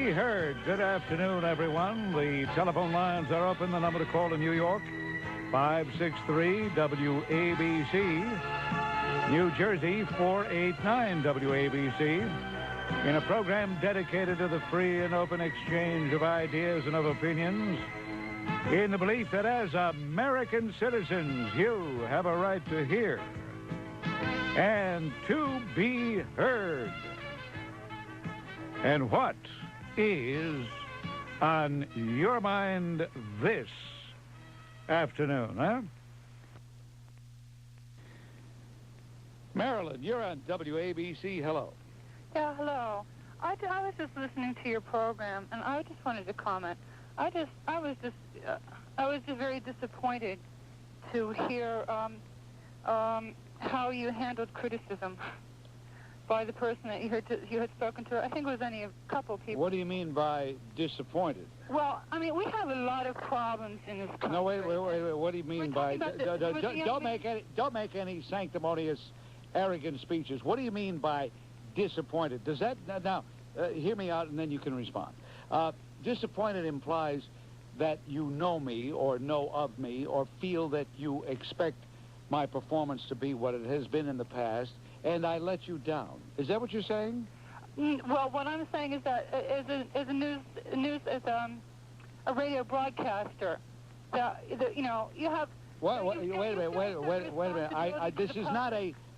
Be heard. Good afternoon, everyone. The telephone lines are open. The number to call in New York, 563 WABC. New Jersey, 489 WABC. In a program dedicated to the free and open exchange of ideas and of opinions, in the belief that as American citizens, you have a right to hear and to be heard. And what is on your mind this afternoon, huh? Marilyn, you're on WABC. Hello. Yeah, hello. I was just listening to your program, and I just wanted to comment. I was just very disappointed to hear how you handled criticism by the person that you had spoken to. I think it was only a couple people. What do you mean by disappointed? Well, I mean, we have a lot of problems in this country. No, wait. What do you mean by... Don't make any sanctimonious, arrogant speeches. What do you mean by disappointed? Does that... Now, hear me out, and then you can respond. Disappointed implies that you know me, or know of me, or feel that you expect my performance to be what it has been in the past, and I let you down. Is that what you're saying? Well, what I'm saying is that as a radio broadcaster, you know, you have. Wait a minute.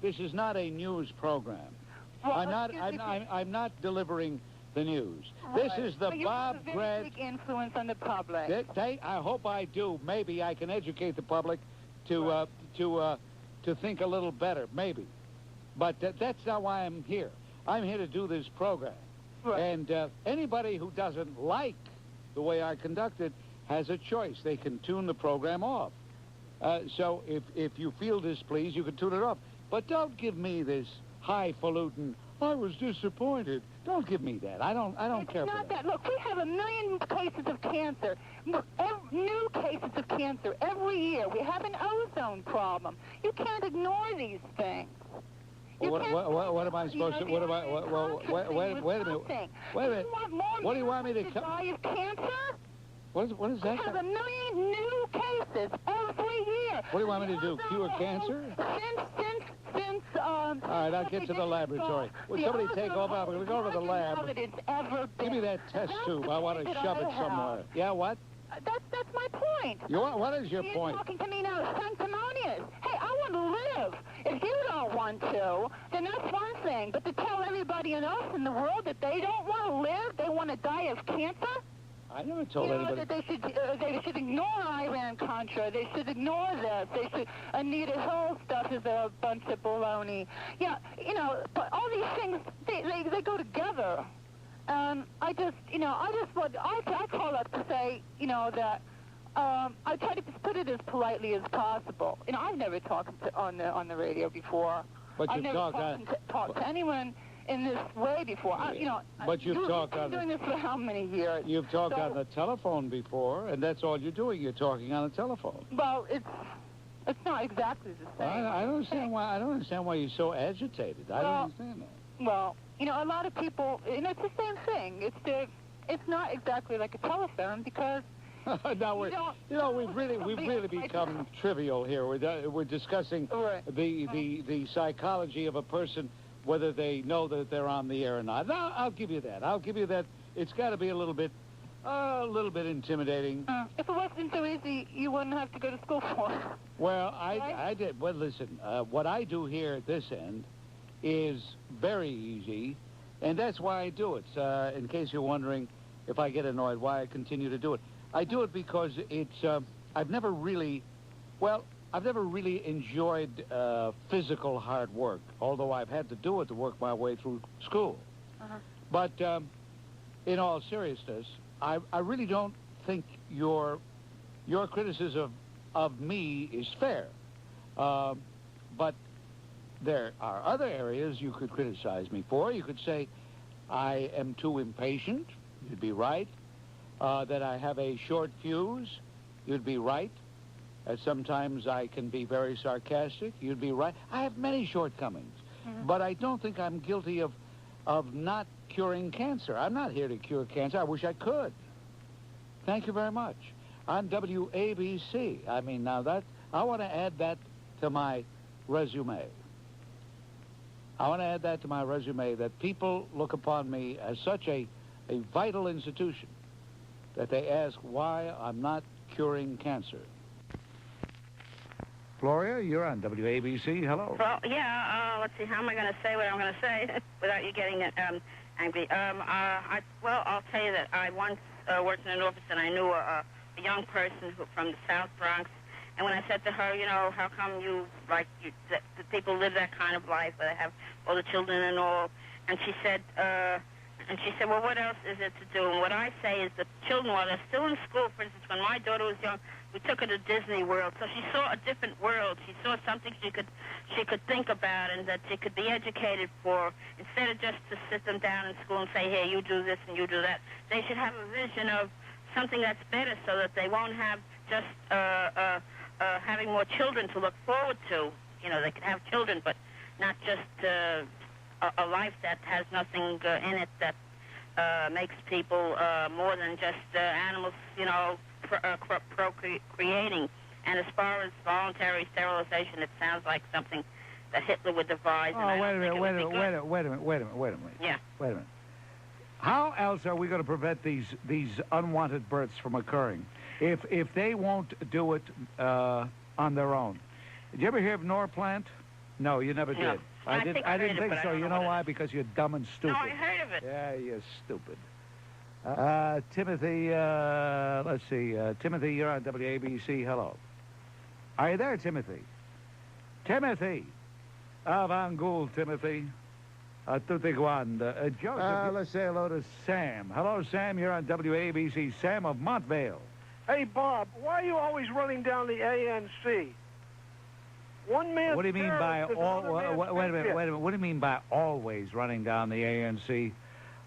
This is not a news program. Well, I'm not delivering the news. Right. This is the Bob Grant. Grant. Big influence on the public. I hope I do. Maybe I can educate the public to think a little better. Maybe. But that's not why I'm here. I'm here to do this program. Right. And anybody who doesn't like the way I conduct it has a choice. They can tune the program off. So if you feel displeased, you can tune it off. But don't give me this highfalutin, I was disappointed. Don't give me that. I don't care for that. It's not that. Look, we have 1 million cases of cancer. New cases of cancer every year. We have an ozone problem. You can't ignore these things. What am I supposed to? What am I? Wait a minute. Wait a minute. What do you want me to die of cancer? What is that? We have 1 million new cases every year. What do you want me to do? Cure cancer? Since all right, I'll get to the laboratory. Will somebody take over? I'm going to go to the lab. Give me that test tube. I want to shove it somewhere. Yeah, what? That's my point. What is your point? You're talking to me now, sanctimonious. Hey, I want to live. If you don't want to, then that's one thing. But to tell everybody else in the world that they don't want to live, they want to die of cancer? I never told anybody. That they should ignore Iran-Contra. They should ignore this. They should. Anita Hill stuff is a bunch of baloney. Yeah, you know, but all these things, they go together. I call up to say, you know, that I try to put it as politely as possible. You know, I've never talked on the radio before. But I've never talked to anyone in this way before. But you've talked on... doing this for how many years? You've talked on the telephone before, and that's all you're doing. You're talking on the telephone. Well, it's not exactly the same. I don't understand why you're so agitated. I don't understand that. Well, you know, a lot of people, you know, it's the same thing. It's not exactly like a telephone because... Now we've really become trivial here. We're discussing the psychology of a person, whether they know that they're on the air or not. Now, I'll give you that. It's got to be a little bit intimidating. If it wasn't so easy, you wouldn't have to go to school for it. Well, I did. Well, listen, what I do here at this end is very easy, and that's why I do it. In case you're wondering if I get annoyed, why I continue to do it. I do it because it's, I've never really enjoyed physical hard work, although I've had to do it to work my way through school. But in all seriousness, I really don't think your criticism of me is fair. But there are other areas you could criticize me for. You could say I am too impatient. You'd be right. That I have a short fuse. You'd be right. Sometimes I can be very sarcastic. You'd be right. I have many shortcomings. But I don't think I'm guilty of of not curing cancer. I'm not here to cure cancer. I wish I could. Thank you very much. On WABC. I mean, now that, I want to add that to my resume. I want to add that to my resume, that people look upon me as such a vital institution that they ask why I'm not curing cancer. Gloria, you're on WABC. Hello. Well, yeah, let's see, how am I going to say what I'm going to say without you getting angry? Well, I'll tell you that I once worked in an office and I knew a young person from the South Bronx. And when I said to her, you know, how come that people live that kind of life where they have all the children and all? And she said, well, what else is it to do? And what I say is that children, while they're still in school, for instance, when my daughter was young, we took her to Disney World, so she saw a different world. She saw something she could think about and that she could be educated for, instead of just to sit them down in school and say, hey, you do this and you do that. They should have a vision of something that's better, so that they won't have just having more children to look forward to. You know, they can have children, but not just a life that has nothing in it that makes people more than just animals, you know, procreating. And as far as voluntary sterilization, it sounds like something that Hitler would devise. Oh, wait a minute. Yeah. Wait a minute. How else are we going to prevent these unwanted births from occurring if they won't do it on their own? Did you ever hear of Norplant? No, you never did. No. I didn't think so. You know why? Because you're dumb and stupid. No, I heard of it. Yeah, you're stupid. Timothy, let's see. Timothy, you're on WABC. Hello. Are you there, Timothy? Timothy. Avangul, Timothy. Tutiguan. Joseph. Let's say hello to Sam. Hello, Sam. You're on WABC. Sam of Montvale. Hey, Bob, why are you always running down the ANC? One man. What do you mean by all? Wait a minute. What do you mean by always running down the ANC?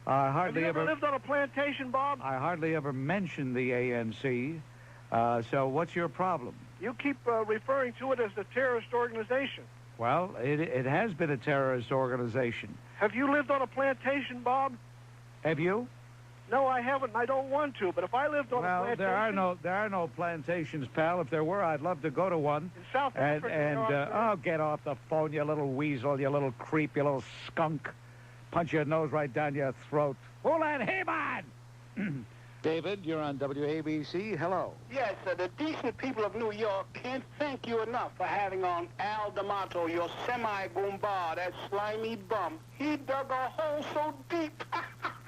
Have you ever lived on a plantation, Bob? I hardly ever mention the ANC. So what's your problem? You keep referring to it as a terrorist organization. Well, it has been a terrorist organization. Have you lived on a plantation, Bob? Have you? No, I haven't, and I don't want to. But if I lived on a plantation... Well, there are no plantations, pal. If there were, I'd love to go to one. In South Africa. Oh, get off the phone, you little weasel, you little creep, you little skunk. Punch your nose right down your throat. Hold on, hey, man! David, you're on WABC. Hello. Yes, the decent people of New York can't thank you enough for having on Al D'Amato, your semi-goomba, that slimy bum. He dug a hole so deep.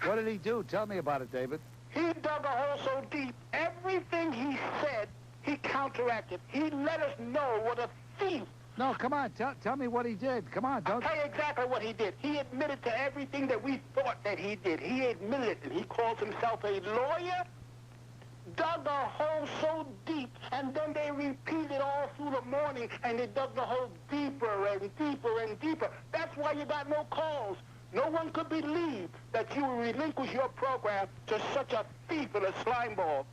What did he do? Tell me about it, David. He dug a hole so deep, everything he said, he counteracted. He let us know what a thief. No, come on, tell me what he did. Come on, don't... I'll tell you exactly what he did. He admitted to everything that we thought that he did. He admitted it, and he calls himself a lawyer. Dug a hole so deep, and then they repeated all through the morning, and they dug the hole deeper and deeper and deeper. That's why you got no calls. No one could believe that you would relinquish your program to such a thief and a slimeball.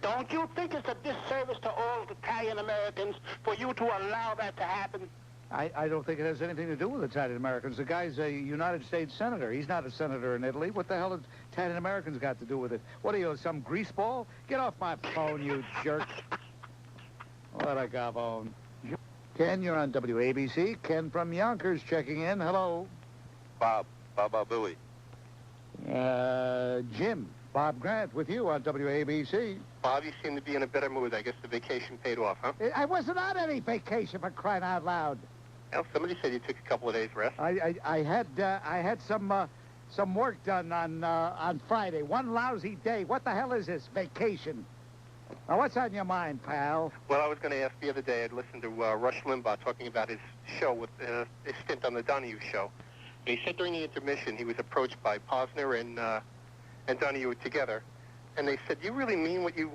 Don't you think it's a disservice to all Italian Americans for you to allow that to happen? I don't think it has anything to do with Italian Americans. The guy's a United States senator. He's not a senator in Italy. What the hell have Italian Americans got to do with it? What are you, some greaseball? Get off my phone, you jerk. What a gavone. Ken, you're on WABC. Ken from Yonkers checking in. Hello. Bob Bowie. Jim. Bob Grant with you on WABC. Bob, you seem to be in a better mood. I guess the vacation paid off, huh? I wasn't on any vacation, for crying out loud. Well, somebody said you took a couple of days rest. I had some work done on Friday. One lousy day. What the hell is this vacation? Now, what's on your mind, pal? Well, I was going to ask the other day. I'd listened to Rush Limbaugh talking about his show with his stint on the Donahue show. And he said during the intermission he was approached by Pozner and Donahue together, and they said, "Do you really mean what you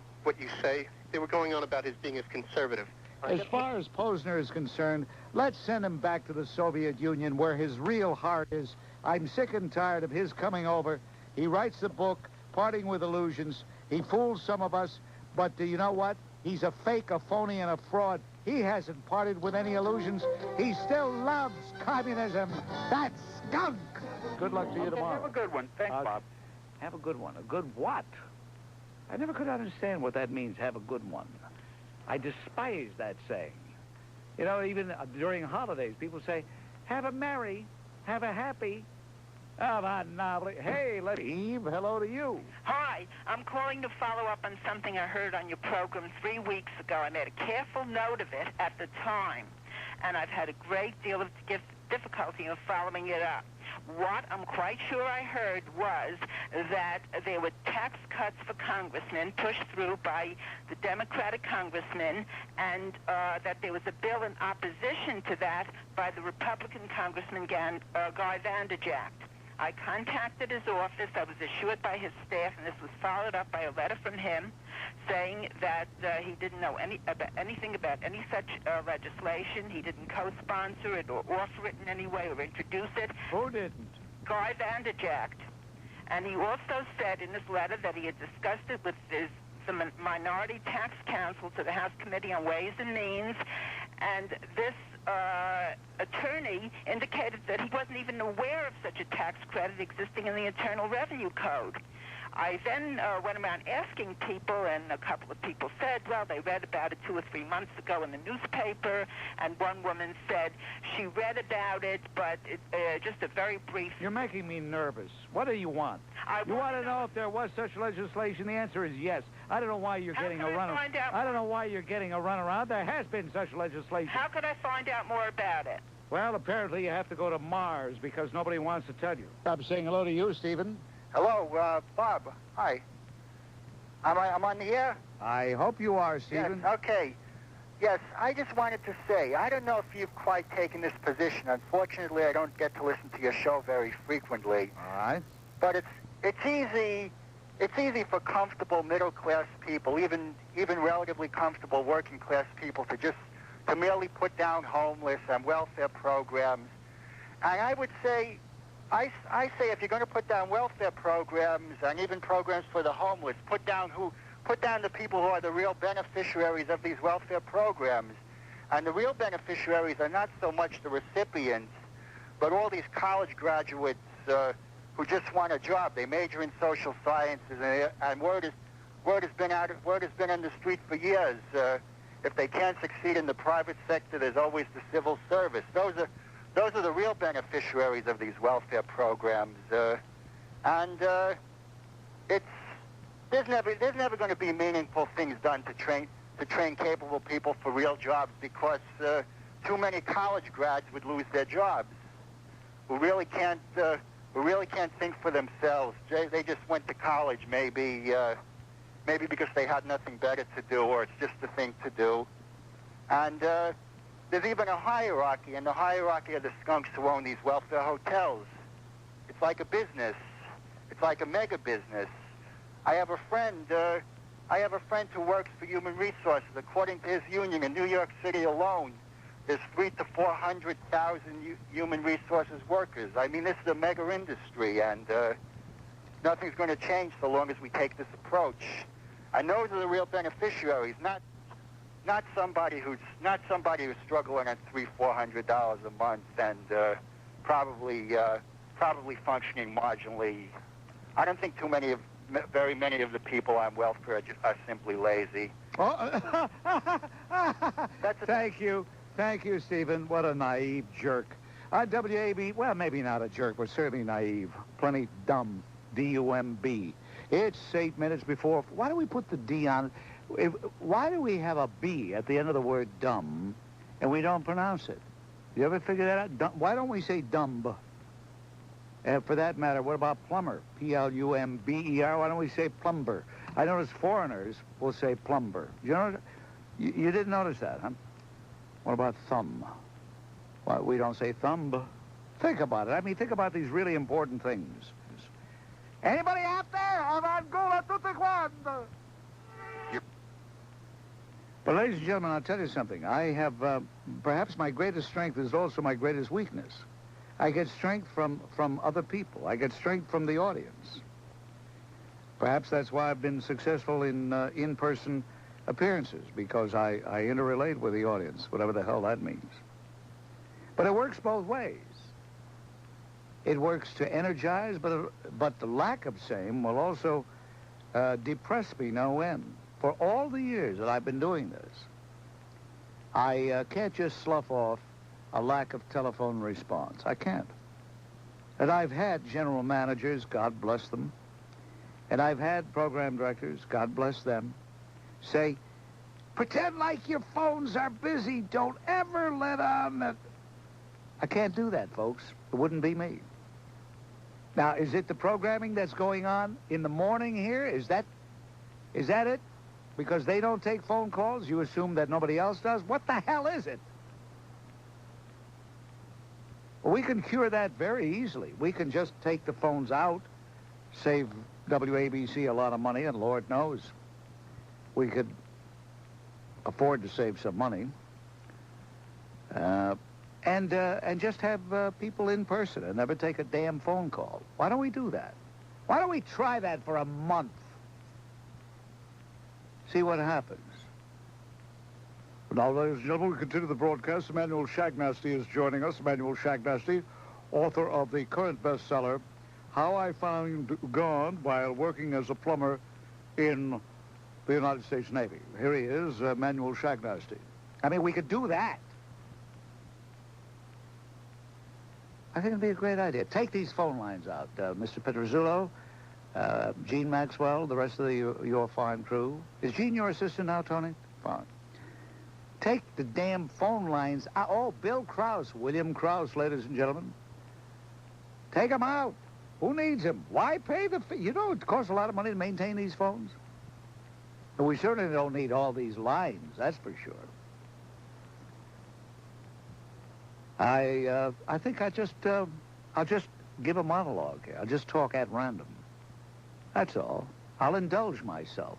say?" They were going on about his being as conservative. As far as Pozner is concerned, let's send him back to the Soviet Union where his real heart is. I'm sick and tired of his coming over. He writes the book, Parting with Illusions. He fools some of us, but you know what? He's a fake, a phony, and a fraud. He hasn't parted with any illusions. He still loves communism. That skunk! Good luck to you tomorrow. Have a good one. Thanks, Bob. Have a good one. A good what? I never could understand what that means, have a good one. I despise that saying. You know, even during holidays, people say, have a merry, have a happy. Hey, Eve, hello to you. Hi, I'm calling to follow up on something I heard on your program 3 weeks ago. I made a careful note of it at the time, and I've had a great deal of difficulty in following it up. What I'm quite sure I heard was that there were tax cuts for congressmen pushed through by the Democratic congressmen, and that there was a bill in opposition to that by the Republican Congressman Guy Vander Jagt. I contacted his office. I was assured by his staff, and this was followed up by a letter from him saying that he didn't know anything about any such legislation. He didn't co-sponsor it or offer it in any way or introduce it. Who didn't? Guy Vander Jagt. And he also said in his letter that he had discussed it with the Minority Tax Council to the House Committee on Ways and Means, and this attorney indicated that he wasn't even aware of such a tax credit existing in the Internal Revenue Code. I then went around asking people, and a couple of people said, well, they read about it 2 or 3 months ago in the newspaper, and one woman said she read about it, but just a very brief... You're making me nervous. What do you want? You want to know if there was such legislation? The answer is yes. I don't know why you're getting a run. I don't know why you're getting a runaround. There has been such legislation. How could I find out more about it? Well, apparently you have to go to Mars because nobody wants to tell you. I'm saying hello to you, Stephen. Hello, Bob. Hi. I'm on the air? I hope you are, Stephen. Yes, okay. Yes, I just wanted to say, I don't know if you've quite taken this position. Unfortunately, I don't get to listen to your show very frequently. All right. But it's easy for comfortable middle-class people, even relatively comfortable working-class people to merely put down homeless and welfare programs. And I would say, I say if you're going to put down welfare programs and even programs for the homeless, put down the people who are the real beneficiaries of these welfare programs. And the real beneficiaries are not so much the recipients, but all these college graduates who just want a job. They major in social sciences, and word has been on the street for years. If they can't succeed in the private sector, there's always the civil service. Those are the real beneficiaries of these welfare programs, and there's never going to be meaningful things done to train capable people for real jobs because too many college grads would lose their jobs who really can't think for themselves. They just went to college maybe because they had nothing better to do, or it's just the thing to do. And there's even a hierarchy, and the hierarchy of the skunks who own these welfare hotels. It's like a business. It's like a mega business. I have a friend who works for Human Resources. According to his union in New York City alone, there's 300,000 to 400,000 human resources workers. I mean, this is a mega industry, and nothing's going to change so long as we take this approach. And those are the real beneficiaries, not somebody who's struggling at $300-400 a month and probably functioning marginally. I don't think very many of the people on welfare are simply lazy. Oh, Thank you, Stephen. What a naive jerk. WAB, well, maybe not a jerk, but certainly naive. Plenty dumb. D-U-M-B. It's 8 minutes before. Why do we put the D on it? Why do we have a B at the end of the word dumb and we don't pronounce it? You ever figure that out? Why don't we say dumb? And for that matter, what about plumber? P-L-U-M-B-E-R. Why don't we say plumber? I notice foreigners will say plumber. You didn't notice that, huh? What about thumb? Why, we don't say thumb. Think about it. I mean, think about these really important things. Anybody out there? Avangola tutti quanti. But, ladies and gentlemen, I'll tell you something. I have, perhaps my greatest strength is also my greatest weakness. I get strength from other people. I get strength from the audience. Perhaps that's why I've been successful in in-person appearances, because I interrelate with the audience, whatever the hell that means. But it works both ways. It works to energize, but the lack of same will also depress me no end. For all the years that I've been doing this, I can't just slough off a lack of telephone response. I can't. And I've had general managers, God bless them, and I've had program directors, God bless them, say, pretend like your phones are busy. Don't ever let on that. I can't do that, folks. It wouldn't be me. Now, is it the programming that's going on in the morning here? Is that it? Because they don't take phone calls, you assume that nobody else does? What the hell is it? Well, we can cure that very easily. We can just take the phones out, save WABC a lot of money, and Lord knows we could afford to save some money. And just have people in person and never take a damn phone call. Why don't we do that? Why don't we try that for a month? See what happens. Now, ladies and gentlemen, we continue the broadcast. Emmanuel Shagnasty is joining us. Emmanuel Shagnasty, author of the current bestseller, How I Found God While Working as a Plumber in the United States Navy. Here he is, Emmanuel Shagnasty. I mean, we could do that. I think it'd be a great idea. Take these phone lines out. Mr. Petruzzulo, Gene Maxwell, the rest of your fine crew. Is Gene your assistant now, Tony? Fine. Take the damn phone lines out. Oh, Bill Krause, William Krause, ladies and gentlemen. Take them out. Who needs them? Why pay the fee? You know, it costs a lot of money to maintain these phones. But we certainly don't need all these lines, that's for sure. I think I'll just give a monologue here. I'll just talk at random. That's all. I'll indulge myself.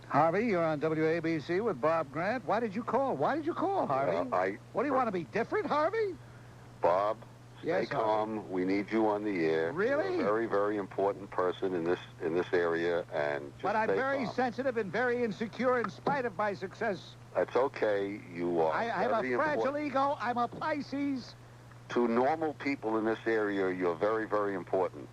Harvey, you're on WABC with Bob Grant. Why did you call? Why did you call, Harvey? What, do you want to be different, Harvey? Bob, yes, stay calm. Harvey. We need you on the air. Really? You're a very, very important person in this area, and just but I'm stay very calm. Sensitive and very insecure in spite of my success. That's okay. You are. I have a fragile ego. I'm a Pisces. To normal people in this area, you're very, very important.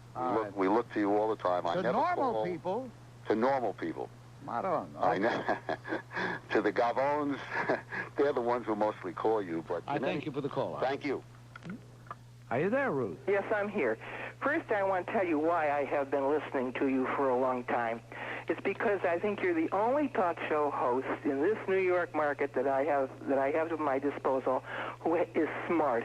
We look to you all the time. To normal people? To normal people. I don't know. I know. To the Gavons, they're the ones who mostly call you. But I thank you for the call. Thank you. Are you there, Ruth? Yes, I'm here. First, I want to tell you why I have been listening to you for a long time. It's because I think you're the only talk show host in this New York market that I have at my disposal who is smart.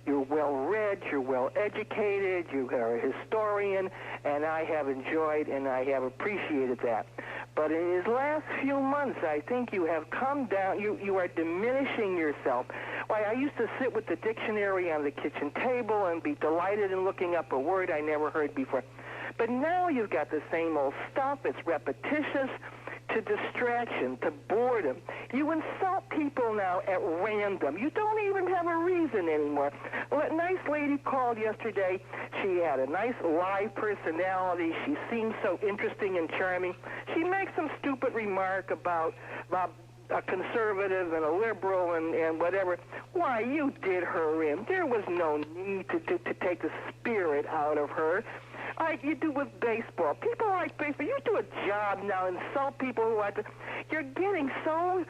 You're well-read, you're well-educated, you are a historian, and I have enjoyed and I have appreciated that. But in these last few months, I think you have come down, you are diminishing yourself. Why, I used to sit with the dictionary on the kitchen table and be delighted in looking up a word I never heard before. But now you've got the same old stuff. It's repetitious, to distraction, to boredom. You insult people now at random. You don't even have a reason anymore. Well, that nice lady called yesterday. She had a nice live personality. She seemed so interesting and charming. She makes some stupid remark about a conservative and a liberal and whatever. Why, you did her in. There was no need to take the spirit out of her. Like you do with baseball. People like baseball. You do a job now, insult people who like to. You're getting so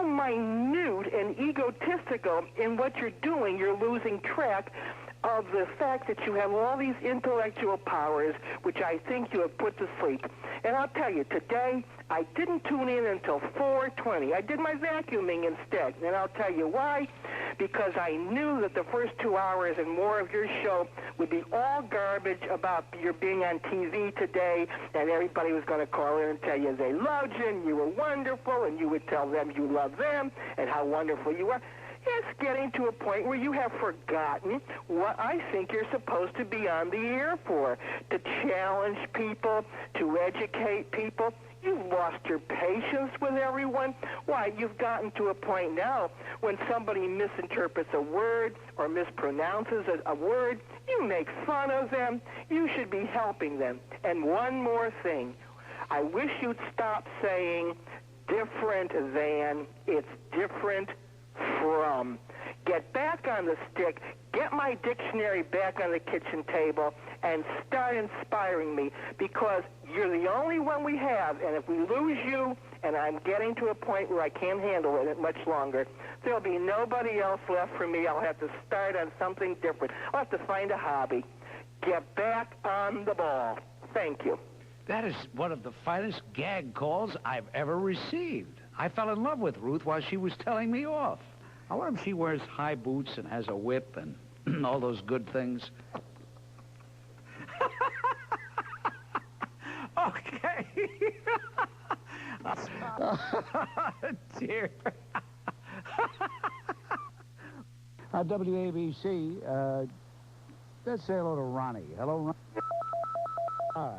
minute and egotistical in what you're doing. You're losing track of the fact that you have all these intellectual powers, which I think you have put to sleep. And I'll tell you, today, I didn't tune in until 4:20. I did my vacuuming instead. And I'll tell you why. Because I knew that the first 2 hours and more of your show would be all garbage about your being on TV today, and everybody was going to call in and tell you they loved you, and you were wonderful, and you would tell them you love them, and how wonderful you are. It's getting to a point where you have forgotten what I think you're supposed to be on the air for, to challenge people, to educate people. You've lost your patience with everyone. Why, you've gotten to a point now when somebody misinterprets a word or mispronounces a word, you make fun of them. You should be helping them. And one more thing. I wish you'd stop saying different than, it's different from. get back on the stick, get my dictionary back on the kitchen table, and start inspiring me, because you're the only one we have, and if we lose you, and I'm getting to a point where I can't handle it much longer, there'll be nobody else left for me. I'll have to start on something different. I'll have to find a hobby. Get back on the ball. Thank you. That is one of the finest gag calls I've ever received. I fell in love with Ruth while she was telling me off. I wonder if she wears high boots and has a whip and all those good things. Okay. Dear. WABC, let's say hello to Ronnie. Hello, Ronnie.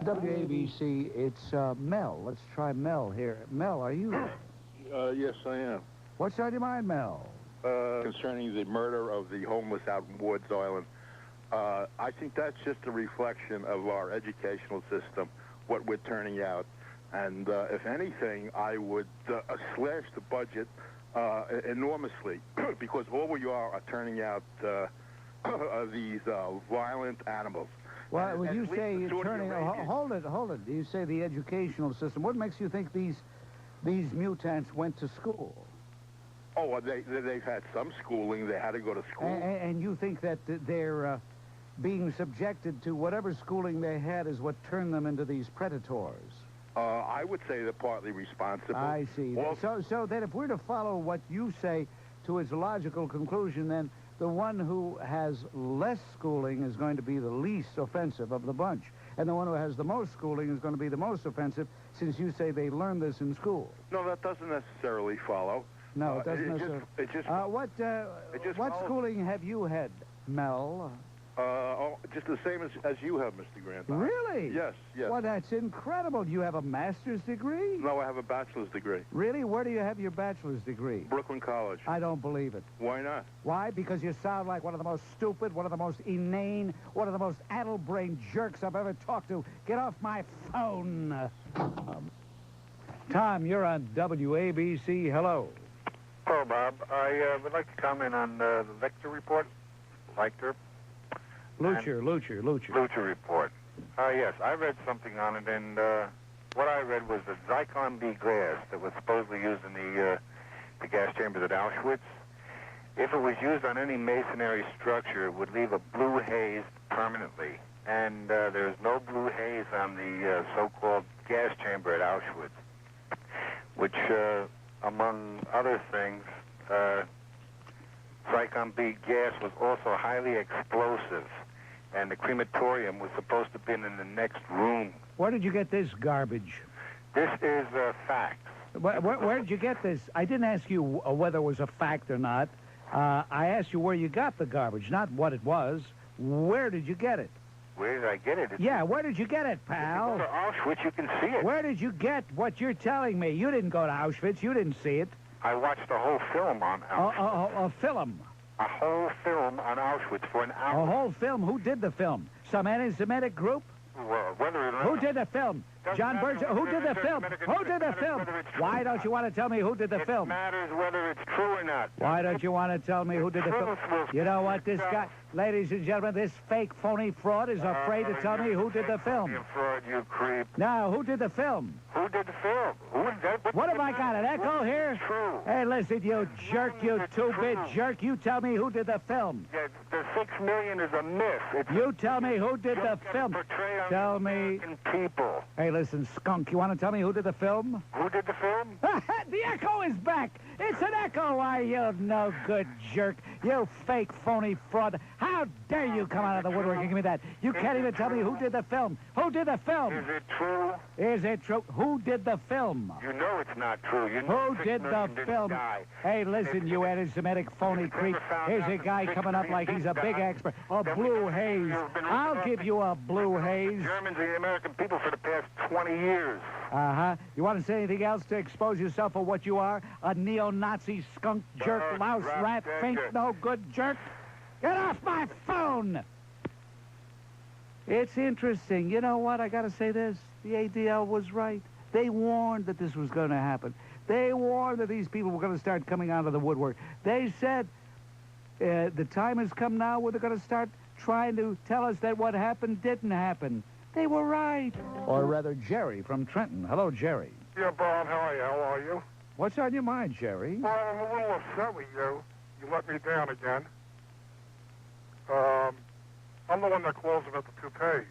WABC, it's Mel. Let's try Mel here. Mel, are you there? Yes, I am. What's on your mind, Mel? Concerning the murder of the homeless out in Woods Island. I think that's just a reflection of our educational system, what we're turning out. And if anything, I would slash the budget enormously, because all we are turning out these violent animals. Well, when you say you're turning... Hold it. You say the educational system. What makes you think these mutants went to school? Oh, well, they've had some schooling. They had to go to school. And you think that they're being subjected to whatever schooling they had is what turned them into these predators? I would say they're partly responsible. I see. Well, so that if we're to follow what you say to its logical conclusion, then the one who has less schooling is going to be the least offensive of the bunch. And the one who has the most schooling is going to be the most offensive, since you say they learned this in school. No, that doesn't necessarily follow. No, it doesn't necessarily. What schooling have you had, Mel? Just the same as you have, Mr. Grant. Really? Yes. Well, that's incredible. Do you have a master's degree? No, I have a bachelor's degree. Really? Where do you have your bachelor's degree? Brooklyn College. I don't believe it. Why not? Why? Because you sound like one of the most stupid, one of the most inane, one of the most addle-brained jerks I've ever talked to. Get off my phone. Tom, you're on WABC. Hello. Hello, Bob. I would like to comment on the Leuchter Report. Leuchter Report. Yes, I read something on it, and what I read was the Zyklon B gas that was supposedly used in the gas chambers at Auschwitz. If it was used on any masonry structure, it would leave a blue haze permanently. And there's no blue haze on the so-called gas chamber at Auschwitz, which, among other things, Zyklon B gas was also highly explosive, and the crematorium was supposed to have been in the next room. Where did you get this garbage? This is fact. Where did you get this? I didn't ask you whether it was a fact or not. I asked you where you got the garbage, not what it was. Where did you get it? Where did I get it? Where did you get it, pal? If you go to Auschwitz, you can see it. Where did you get what you're telling me? You didn't go to Auschwitz. You didn't see it. I watched a whole film on Auschwitz. A film? A whole film on Auschwitz for an hour. A whole film? Who did the film? Some anti-Semitic group? Well, whether or not... Who did the film? John Burge? Who did the film? Who did the film? Why don't you want to tell me who did the film? It matters whether it's true or not. Why don't you want to tell me who did the film? You know what, this guy, ladies and gentlemen, this fake, phony fraud is afraid to tell me who did the film. You fraud, you creep. Now, who did the film? Who did the film? What have I got, an echo here? True. Hey, listen, you jerk, you two-bit jerk. You tell me who did the film. The 6 million is a myth. You tell me who did the film. Tell me. People. Hey, listen, skunk, you want to tell me who did the film? Who did the film? The echo is back. It's an echo. Why, you no good jerk. You fake, phony fraud. How dare you come out of the woodwork and give me that? You can't even tell me who did the film. Who did the film? Is it true? Is it true? Who did the film? You know it's not true. You know who did the film? Hey, listen, you anti-Semitic phony creep. Here's a guy coming up like he's a big expert. A blue haze. I'll give you a blue haze. Germans and the American people for the past 20 years. Uh-huh. You want to say anything else to expose yourself for what you are? A neo-Nazi skunk jerk, louse, rat, fink, no good jerk? Get off my phone! It's interesting. You know what? I got to say this. The ADL was right. They warned that this was going to happen. They warned that these people were going to start coming out of the woodwork. They said, The time has come now where they're going to start trying to tell us that what happened didn't happen. They were right. Or rather, Jerry from Trenton. Hello, Jerry. Yeah, Bob, how are you? How are you? What's on your mind, Jerry? Well, I'm a little upset with you. You let me down again. I'm the one that calls about the toupees.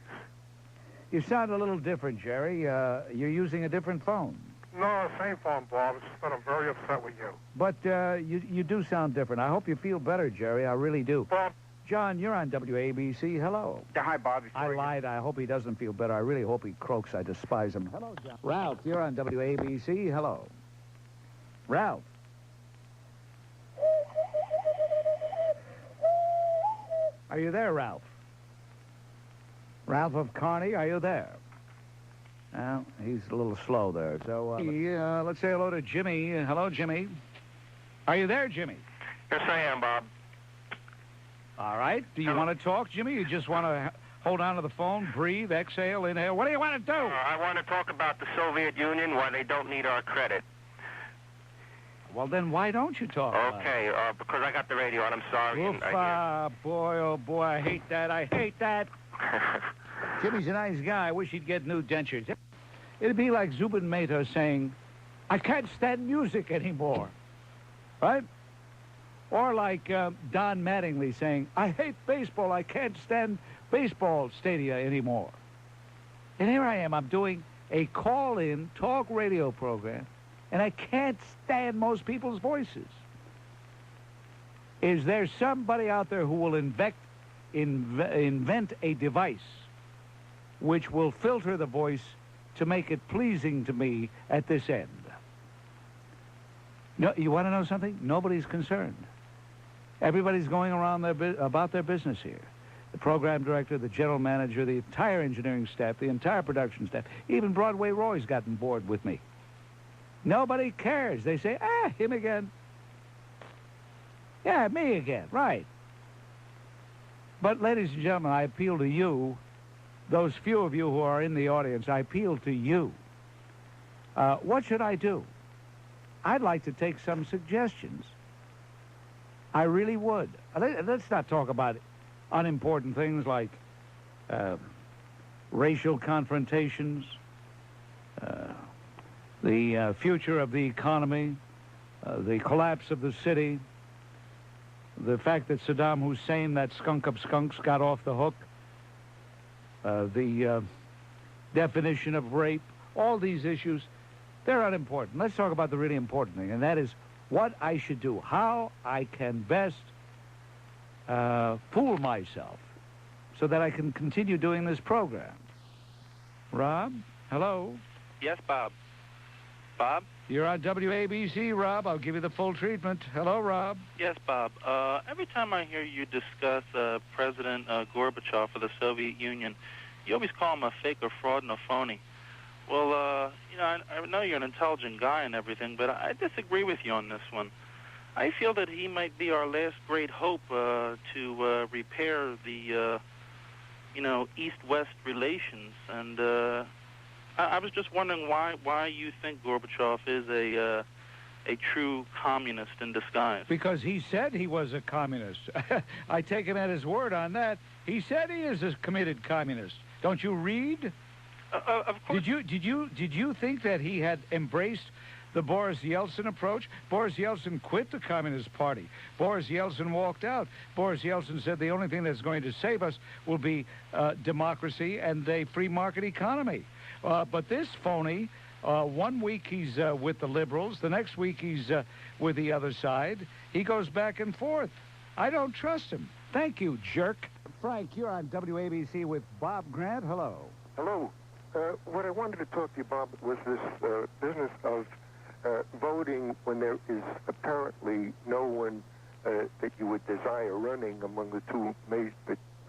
You sound a little different, Jerry. You're using a different phone. No, same phone, Bob. It's just that I'm very upset with you. But you do sound different. I hope you feel better, Jerry. I really do. Bob. John, you're on WABC. Hello. Yeah, hi, Bob. I lied. I hope he doesn't feel better. I really hope he croaks. I despise him. Hello, John. Ralph, you're on WABC. Hello. Ralph. Are you there, Ralph? Ralph of Kearny, are you there? Well, he's a little slow there. So let's say hello to Jimmy. Hello, Jimmy. Are you there, Jimmy? Yes, I am, Bob. All right. Do you want to talk, Jimmy? You just want to hold on to the phone, breathe, exhale, inhale? What do you want to do? I want to talk about the Soviet Union, why they don't need our credit. Well, then why don't you talk? Okay, because I got the radio on. I'm sorry. Oof, boy, oh, boy, I hate that. I hate that. Jimmy's a nice guy. I wish he'd get new dentures. It'd be like Zubin Mehta saying, I can't stand music anymore. Right? Or like Don Mattingly saying, I hate baseball. I can't stand baseball stadia anymore. And here I am. I'm doing a call-in talk radio program, and I can't stand most people's voices. Is there somebody out there who will invent a device which will filter the voice to make it pleasing to me at this end? No, you want to know something? Nobody's concerned. Everybody's going around about their business here. The program director, the general manager, the entire engineering staff, the entire production staff, even Broadway Roy's gotten bored with me. Nobody cares. They say, him again. Yeah, me again, right. But, ladies and gentlemen, I appeal to you, those few of you who are in the audience, I appeal to you. What should I do? I'd like to take some suggestions. I really would. Let's not talk about unimportant things like racial confrontations, the future of the economy, the collapse of the city, the fact that Saddam Hussein, that skunk of skunks, got off the hook, the definition of rape, all these issues, they're unimportant. Let's talk about the really important thing, and that is what I should do, how I can best fool myself so that I can continue doing this program. Rob, hello? Yes, Bob. Bob? You're on WABC, Rob. I'll give you the full treatment. Hello, Rob. Yes, Bob. Every time I hear you discuss President Gorbachev of the Soviet Union, you always call him a fake, a fraud, and a phony. Well, I know you're an intelligent guy and everything, but I disagree with you on this one. I feel that he might be our last great hope to repair the, East-West relations. And I was just wondering why you think Gorbachev is a true communist in disguise. Because he said he was a communist. I take him at his word on that. He said he is a committed communist. Don't you read? Of course. Did you think that he had embraced the Boris Yeltsin approach? Boris Yeltsin quit the Communist Party. Boris Yeltsin walked out. Boris Yeltsin said the only thing that's going to save us will be democracy and a free market economy. But this phony, 1 week he's with the liberals, the next week he's with the other side. He goes back and forth. I don't trust him. Thank you, jerk. Frank, you're on WABC with Bob Grant. Hello. Hello. What I wanted to talk to you, Bob, was this business of voting when there is apparently no one that you would desire running among the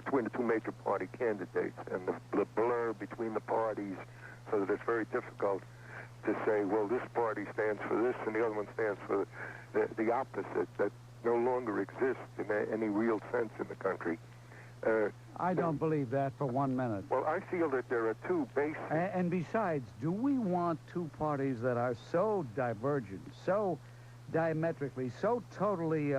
between the two major party candidates, and the blur between the parties, so that it's very difficult to say, well, this party stands for this and the other one stands for the opposite, that no longer exists in any real sense in the country. I don't believe that for 1 minute. Well, I feel that there are two basic... And besides, do we want two parties that are so divergent, so diametrically, so totally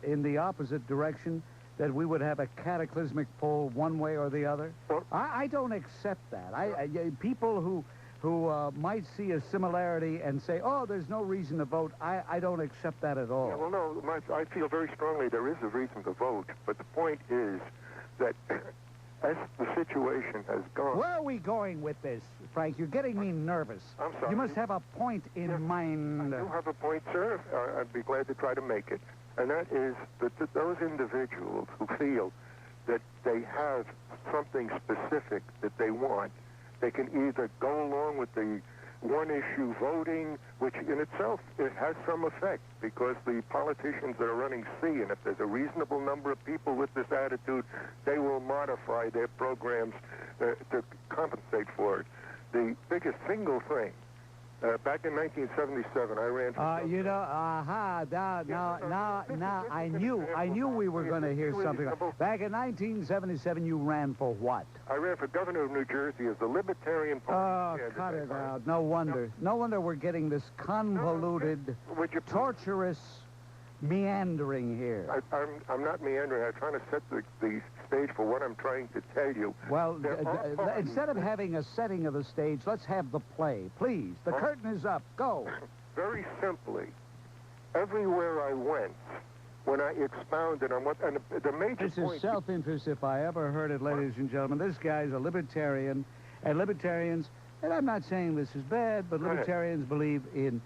in the opposite direction, that we would have a cataclysmic pull one way or the other? Well, I don't accept that. People who might see a similarity and say, oh, there's no reason to vote, I don't accept that at all. Yeah, well, no, I feel very strongly there is a reason to vote, but the point is that as the situation has gone... Where are we going with this, Frank? You're getting me nervous. I'm sorry. You must have a point in mind. I do have a point, sir. I'd be glad to try to make it. And that is that those individuals who feel that they have something specific that they want, they can either go along with the one-issue voting, which in itself, it has some effect, because the politicians that are running see, and if there's a reasonable number of people with this attitude, they will modify their programs to compensate for it. The biggest single thing, back in 1977, I ran for... Now, I knew we were going to hear something. Back in 1977, you ran for what? I ran for governor of New Jersey as the Libertarian Party. Oh, cut it out. No wonder. No wonder we're getting this convoluted, torturous meandering here. I'm not meandering. I'm trying to set the stage for what I'm trying to tell you. Well, instead of having a setting of the stage, let's have the play. Please, the curtain is up. Go. Very simply, everywhere I went, when I expounded on what... And the major This point... is self-interest if I ever heard it, ladies and gentlemen. This guy's a libertarian, and libertarians, and I'm not saying this is bad, but libertarians believe in...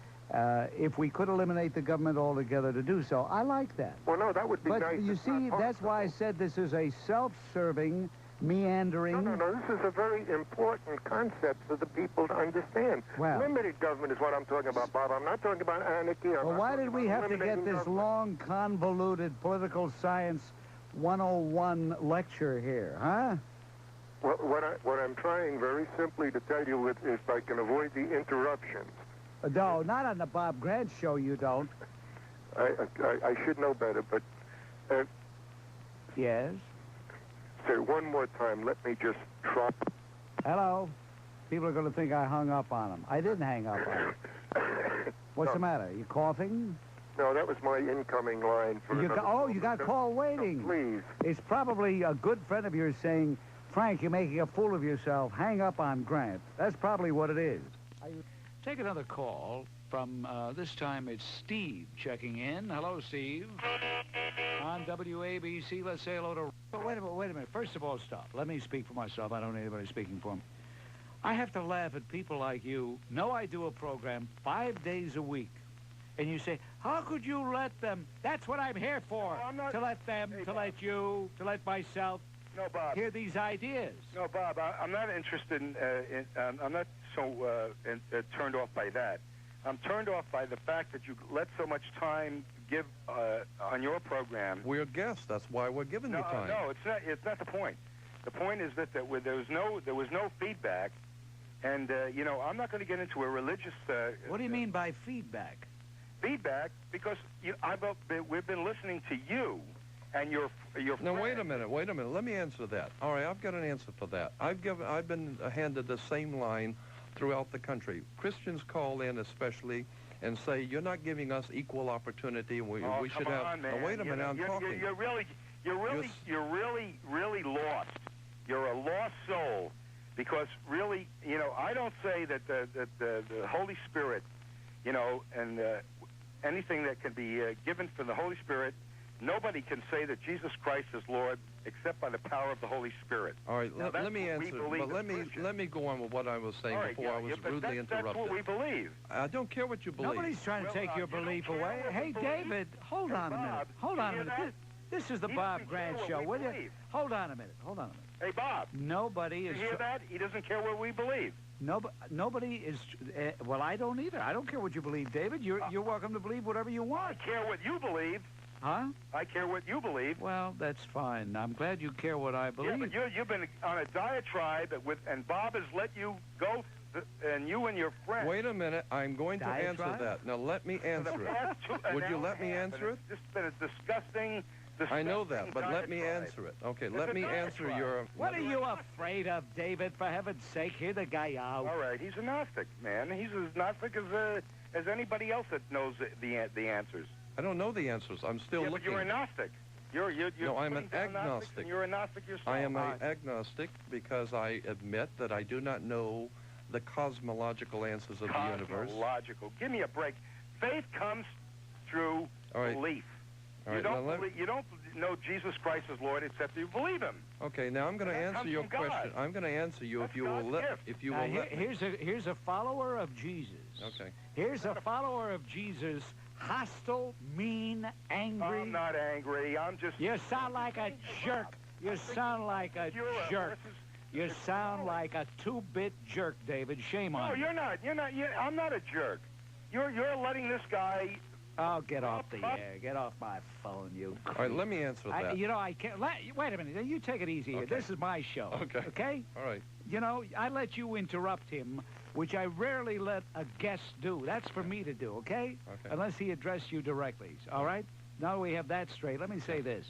if we could eliminate the government altogether, to do so. I like that. Well, no, that would be nice. But you see, that's why I said this is a self-serving, meandering... No, this is a very important concept for the people to understand. Well, limited government is what I'm talking about, Bob. I'm not talking about anarchy. Well, why did we have to get this long, convoluted political science 101 lecture here, huh? Well, what I'm trying very simply to tell you is if I can avoid the interruptions. No, not on the Bob Grant show, you don't. I should know better, but... Yes? Say one more time, let me just try... Hello? People are going to think I hung up on him. I didn't hang up on him. What's the matter? You coughing? No, that was my incoming line. For you got call waiting. No, please. It's probably a good friend of yours saying, Frank, you're making a fool of yourself. Hang up on Grant. That's probably what it is. Take another call from, this time it's Steve checking in. Hello, Steve. On WABC, let's say hello to... But wait a minute. First of all, stop. Let me speak for myself. I don't need anybody speaking for me. I have to laugh at people like you. No, I do a program 5 days a week. And you say, how could you let them? That's what I'm here for. No, I'm not... To let them, to let you, to let myself... No, Bob. Hear these ideas. No, Bob, I'm not interested in I'm not so turned off by that. I'm turned off by the fact that you let so much time give on your program. We're guests. That's why we're giving you time. No, it's not the point. The point is that there was no feedback, and I'm not going to get into a religious. What do you mean by feedback? Feedback, because we've been listening to you. And your Now, wait a minute. Let me answer that. All right, I've got an answer for that. I've been handed the same line throughout the country. Christians call in especially and say, you're not giving us equal opportunity. We should have... On, man. Now, wait a minute, I'm talking. You're really lost. You're a lost soul. Because really, I don't say that the Holy Spirit, and anything that can be given from the Holy Spirit, nobody can say that Jesus Christ is Lord except by the power of the Holy Spirit. All right, let me answer. But let me go on with what I was saying before I was rudely interrupted. That's what we believe. I don't care what you believe. Nobody's trying to take your belief away. Hey, David, hold on a minute. Hold on a minute. This is the Bob Grant Show. Will you? Hold on a minute. Hey, Bob. Nobody is... You hear that? He doesn't care what we believe. Nobody is... well, I don't either. I don't care what you believe, David. You're welcome to believe whatever you want. I care what you believe. Huh? I care what you believe. Well, that's fine. I'm glad you care what I believe. Yeah, but you've been on a diatribe and Bob has let you go, and you and your friends. Wait a minute. I'm going to answer that. Now, let me answer it. Would you let me answer it? It's just been a disgusting I know that, but let me answer it. Okay, let me answer your... What are you afraid of, David? For heaven's sake, hear the guy out. All right, he's a Gnostic, man. He's as Gnostic as anybody else that knows the answers. I don't know the answers. I'm still looking. But you're a Gnostic. No, I'm an agnostic. You're a Gnostic yourself. I am an agnostic because I admit that I do not know the cosmological answers of the universe. Cosmological. Give me a break. Faith comes through belief. All right, you don't know Jesus Christ as Lord except you believe him. Okay, now I'm going to answer your question. I'm going to answer you if you will let me. Here's a follower of Jesus. Okay. Here's a follower of Jesus. Hostile, mean, angry. I'm not angry. I'm just... You sound like a jerk. You sound like a jerk. You sound like a two-bit jerk, David. Shame on you. No, you're not. I'm not a jerk. You're letting this guy... Oh, get off the air. Get off my phone, you creep. All right, let me answer that. I can't... Wait a minute. You take it easy here. Okay. This is my show. Okay. Okay? All right. I let you interrupt him, which I rarely let a guest do. That's for me to do, okay? Okay. Unless he addressed you directly. All right? Now we have that straight. Let me say this.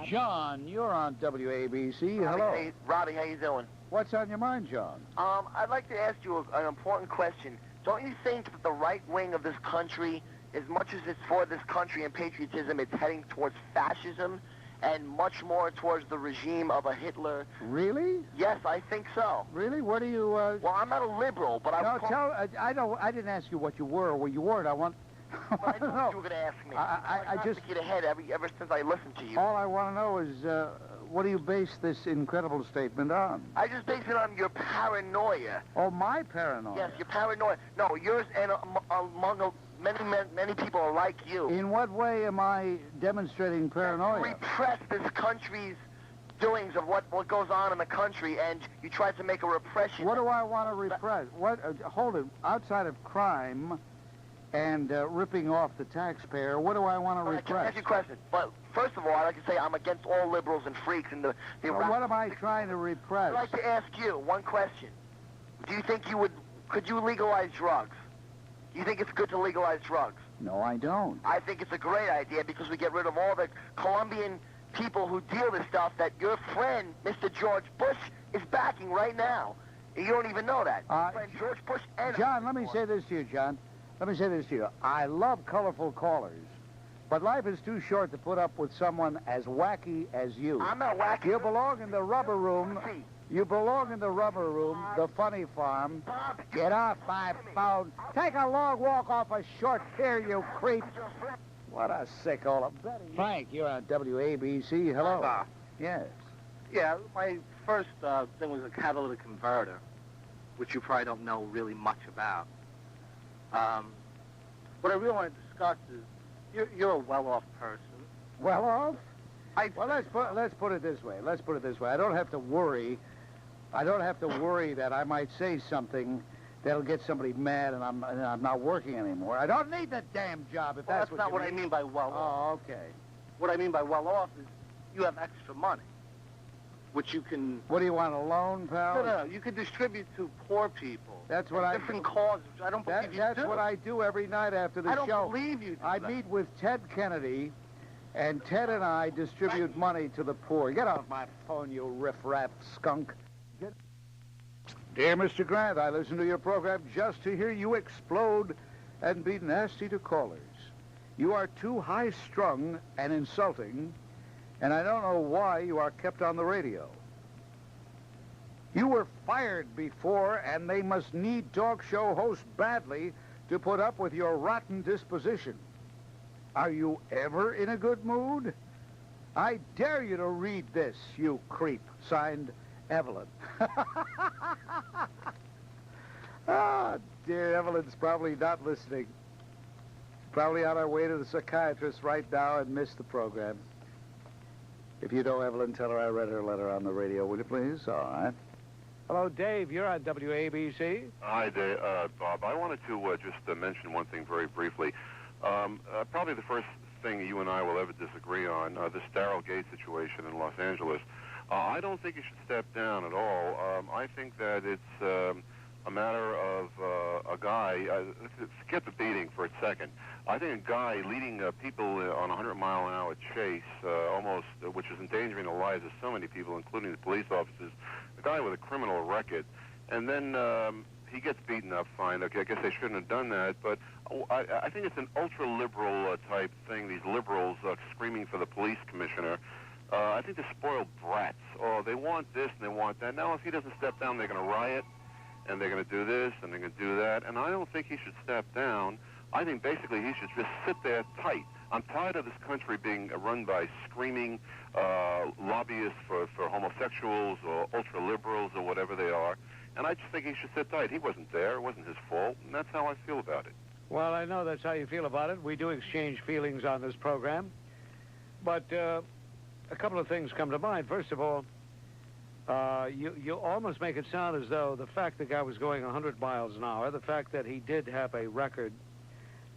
John, you're on WABC. Hello. Hey, Robbie, how you doing? What's on your mind, John? I'd like to ask you an important question. Don't you think that the right wing of this country, as much as it's for this country and patriotism, it's heading towards fascism and much more towards the regime of a Hitler? Really? Yes, I think so. Really? What do you... Well, I'm not a liberal, but I didn't ask you what you were or what you weren't. I want... Well, I know what you were going to ask me. I just get ahead ever since I listened to you. All I want to know is, what do you base this incredible statement on? I just base it on your paranoia. Oh, my paranoia? Yes, your paranoia. No, yours and among many people are like you. In what way am I demonstrating paranoia? You repress this country's doings of what goes on in the country, and you try to make a repression. What do I want to repress? What? Hold it. Outside of crime and ripping off the taxpayer, what do I want to repress? Can I ask you a question? But first of all, I'd like to say I'm against all liberals and freaks and the well, what am I trying to repress? I'd like to ask you one question. Do you think could you legalize drugs? Do you think it's good to legalize drugs? No, I don't. I think it's a great idea because we get rid of all the Colombian people who deal this stuff that your friend, Mr. George Bush, is backing right now. You don't even know that. Friend George Bush and... John, let me say this to you, John. Let me say this to you. I love colorful callers, but life is too short to put up with someone as wacky as you. I'm not wacky. You belong in the rubber room. You belong in the rubber room, the funny farm. Get off my phone. Take a long walk off a short pier, you creep. What a sickola. Frank, you're on WABC. Hello. Yes. Yeah, my first thing was a catalytic converter, which you probably don't know really much about. What I really want to discuss is you're a well-off person. Well off? Well, let's put it this way. Let's put it this way. I don't have to worry. I don't have to worry that I might say something that'll get somebody mad and I'm not working anymore. I don't need the damn job if that's what you mean. That's not what I mean by well-off. Oh, okay. What I mean by well-off is you have extra money, which you can... What do you want, a loan, pal? No. You can distribute to poor people. That's what I... Different causes. I don't believe you do. That's what I do every night after the show. I don't believe you do I meet with Ted Kennedy, and Ted and I distribute money to the poor. Get off my phone, you riff-raff skunk. Dear Mr. Grant, I listen to your program just to hear you explode and be nasty to callers. You are too high-strung and insulting, and I don't know why you are kept on the radio. You were fired before, and they must need talk show hosts badly to put up with your rotten disposition. Are you ever in a good mood? I dare you to read this, you creep. Signed, Evelyn. Ah, dear Evelyn's probably not listening. Probably on our way to the psychiatrist right now and missed the program. If you know Evelyn, tell her I read her letter on the radio, will you please? All right. Hello, Dave. You're on WABC. Hi, Dave. Bob, I wanted to just mention one thing very briefly. Probably the first thing you and I will ever disagree on, this Daryl Gates situation in Los Angeles. I don't think you should step down at all. I think that it's a matter of a guy, skip the beating for a second. I think a guy leading people on a 100-mile-an-hour chase, almost, which is endangering the lives of so many people, including the police officers, a guy with a criminal record, and then he gets beaten up, fine. Okay, I guess they shouldn't have done that, but I think it's an ultra-liberal type thing, these liberals screaming for the police commissioner. I think they're spoiled brats. Oh, they want this and they want that. Now, if he doesn't step down, they're going to riot, and they're going to do this, and they're going to do that, and I don't think he should step down. I think basically he should just sit there tight. I'm tired of this country being run by screaming lobbyists for homosexuals or ultra-liberals or whatever they are, and I just think he should sit tight. He wasn't there. It wasn't his fault, and that's how I feel about it. Well, I know that's how you feel about it. We do exchange feelings on this program, but a couple of things come to mind. First of all, you almost make it sound as though the fact the guy was going 100 miles an hour, the fact that he did have a record,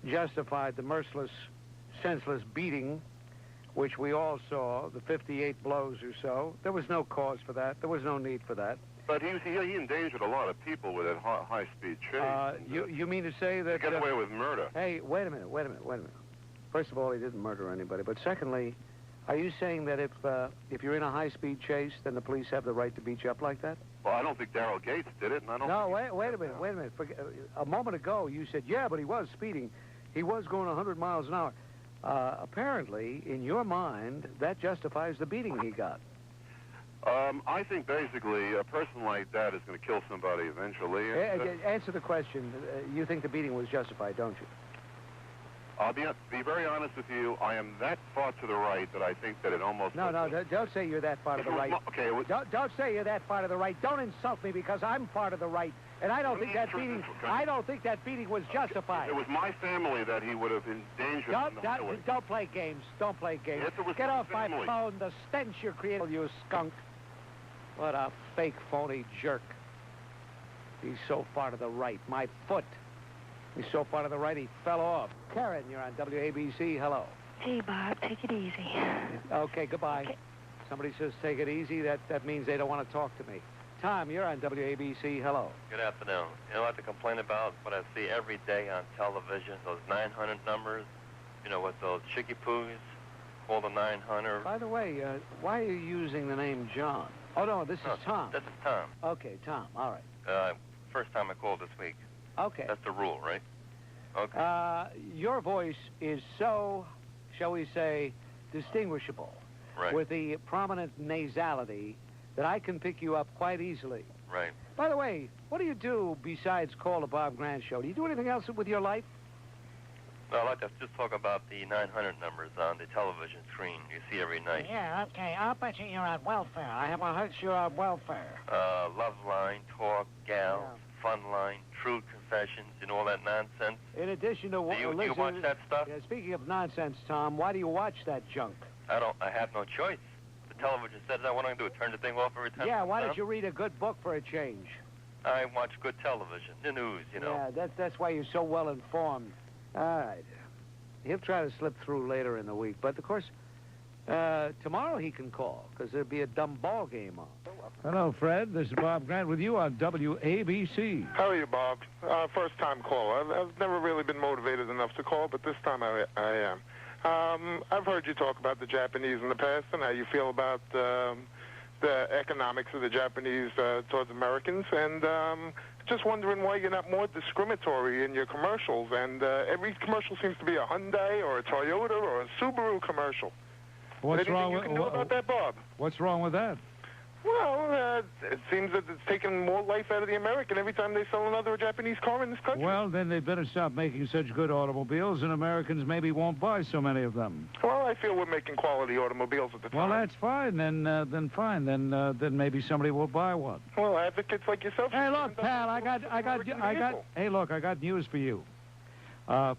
justified the merciless, senseless beating, which we all saw, the 58 blows or so. There was no cause for that. There was no need for that. But he endangered a lot of people with that high-speed chase. You mean to say that... He got away with murder. Hey, wait a minute. First of all, he didn't murder anybody. But secondly, are you saying that if you're in a high-speed chase, then the police have the right to beat you up like that? Well, I don't think Daryl Gates did it, and I don't... No, wait a minute. A moment ago, you said, yeah, but he was speeding. He was going 100 miles an hour. Apparently, in your mind, that justifies the beating he got. I think basically a person like that is going to kill somebody eventually. Answer the question. You think the beating was justified, don't you? I'll be very honest with you. I am that far to the right that I think that it almost... No, don't say you're that far to the right. Okay. Don't say you're that far to the right. Don't insult me because I'm far to the right. And I don't think that beating... I don't think that beating was justified. It was my family that he would have endangered. Don't play games. Don't play games. Get off my phone. The stench you're creating, you skunk. What a fake, phony jerk. He's so far to the right. My foot. He's so far to the right, he fell off. Karen, you're on WABC. Hello. Hey, Bob, take it easy. Okay, goodbye. Okay. Somebody says take it easy. That means they don't want to talk to me. Tom, you're on WABC. Hello. Good afternoon. You know what to complain about? What I see every day on television, those 900 numbers, you know, with those chicky poos, call the 900. By the way, why are you using the name John? Oh, no, this is Tom. This is Tom. Okay, Tom, all right. First time I called this week. Okay. That's the rule, right? Okay. Your voice is so, shall we say, distinguishable. Right. With the prominent nasality that I can pick you up quite easily. Right. By the way, what do you do besides call the Bob Grant Show? Do you do anything else with your life? No, I'd like to just talk about the 900 numbers on the television screen you see every night. Yeah, okay. I'll bet you're on welfare. I have a hunch you're on welfare. Love line, talk, gals, fun line, true confessions, and all that nonsense. In addition to... Do you watch that stuff? Speaking of nonsense, Tom, why do you watch that junk? I have no choice. The television says that. What am I going to do? Turn the thing off every time? Yeah, why don't you read a good book for a change? I watch good television, the news, you know. Yeah, that's why you're so well informed. All right. He'll try to slip through later in the week. But, of course, tomorrow he can call, because there'll be a dumb ball game on. Hello, Fred. This is Bob Grant with you on WABC. How are you, Bob? First-time caller. I've never really been motivated enough to call, but this time I am. I've heard you talk about the Japanese in the past and how you feel about the economics of the Japanese towards Americans, and just wondering why you're not more discriminatory in your commercials. And every commercial seems to be a Hyundai or a Toyota or a Subaru commercial. What's Anything wrong you with can do about that, Bob? What's wrong with that? Well, it seems that it's taking more life out of the American every time they sell another Japanese car in this country. Well, then they better stop making such good automobiles, and Americans maybe won't buy so many of them. Well, I feel we're making quality automobiles at the time. Well, that's fine. Then fine. Then maybe somebody will buy one. Well, advocates like yourself. Hey, look, pal, I got news for you.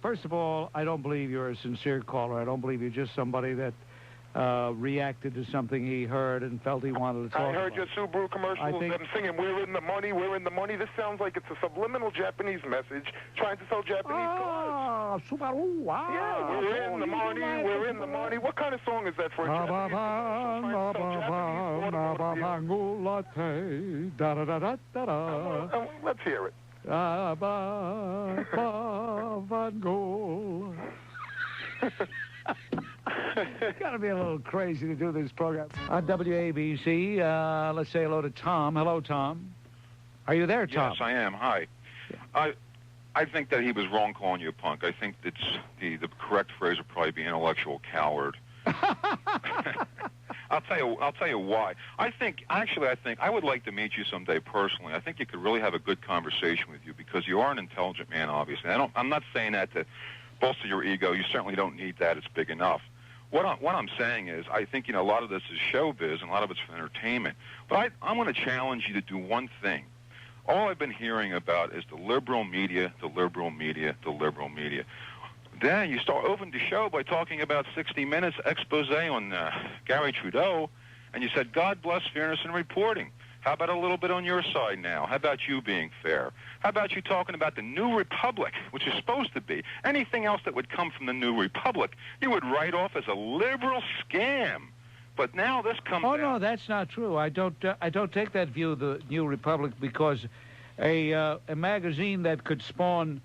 First of all, I don't believe you're a sincere caller. I don't believe you're just somebody that reacted to something he heard and felt he wanted to talk about. I heard your Subaru commercials, them singing, we're in the money, we're in the money. This sounds like it's a subliminal Japanese message trying to sell Japanese cars. Subaru, yeah, we're in the money, we're in the money. What kind of song is that for a Japanese? Let's hear it. It's got to be a little crazy to do this program. On WABC, let's say hello to Tom. Hello, Tom. Are you there, Tom? Yes, I am. Hi. I think that he was wrong calling you a punk. I think it's the correct phrase would probably be intellectual coward. I'll tell you why. I think I would like to meet you someday personally. I think you could really have a good conversation with you because you are an intelligent man, obviously. I'm not saying that to bolster your ego. You certainly don't need that. It's big enough. What I'm saying is, I think a lot of this is showbiz and a lot of it's for entertainment. But I'm going to challenge you to do one thing. All I've been hearing about is the liberal media, the liberal media, the liberal media. Then you start opening the show by talking about 60 Minutes expose on Gary Trudeau, and you said, God bless fairness in reporting. How about a little bit on your side now? How about you being fair? How about you talking about the New Republic, which is supposed to be? Anything else that would come from the New Republic, you would write off as a liberal scam. But now this comes out. No, that's not true. I don't take that view of the New Republic because a magazine that could spawn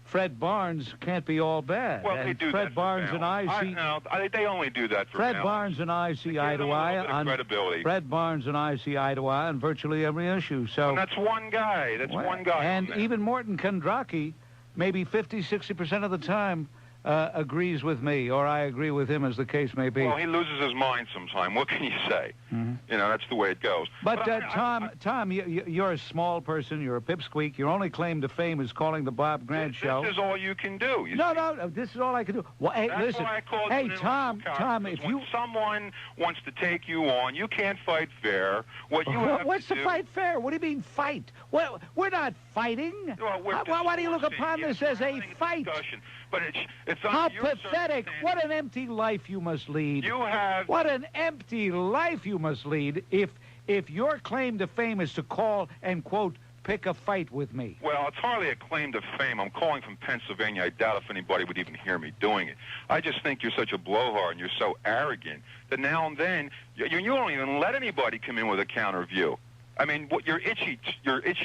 Fred Barnes can't be all bad. Well, they do Fred that Barnes for and I see. No, they only do that for Fred balance. Barnes and I see eye to eye on credibility. Fred Barnes and I see eye to eye on virtually every issue. So and that's one guy. That's one guy. And even Morton Kondracki, maybe 50-60% of the time, agrees with me, or I agree with him, as the case may be. Well, he loses his mind sometime. What can you say? Mm-hmm. That's the way it goes. But Tom, you're a small person. You're a pipsqueak. Your only claim to fame is calling the Bob Grant show. This is all you can do. No, this is all I can do. Well, hey, That's listen. why I called Hey, you Tom, if when someone wants to take you on, you can't fight fair. What you have What's to the do... fight fair? What do you mean fight? Well, we're not fighting. Well, why do you look upon this as a fight? But it's How pathetic. What an empty life you must lead. What an empty life you must lead if your claim to fame is to call and, quote, pick a fight with me. Well, it's hardly a claim to fame. I'm calling from Pennsylvania. I doubt if anybody would even hear me doing it. I just think you're such a blowhard and you're so arrogant that now and then you don't even let anybody come in with a counter view. I mean, your itchy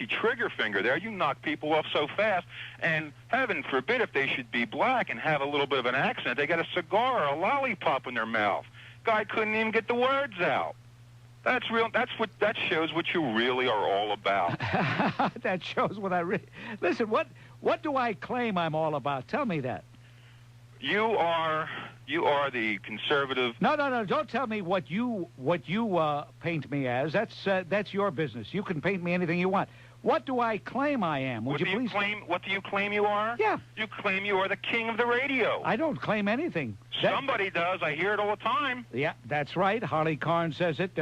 trigger finger there, you knock people off so fast. And heaven forbid if they should be black and have a little bit of an accent, they got a cigar or a lollipop in their mouth. Guy couldn't even get the words out. That's real. That shows what you really are all about. That shows what I really. Listen, what do I claim I'm all about? Tell me that. You are the conservative. No. Don't tell me what you paint me as. That's your business. You can paint me anything you want. What do I claim I am? What do you claim you are? Yeah. You claim you are the king of the radio. I don't claim anything. Somebody does. I hear it all the time. Yeah, that's right. Harley Carn says it.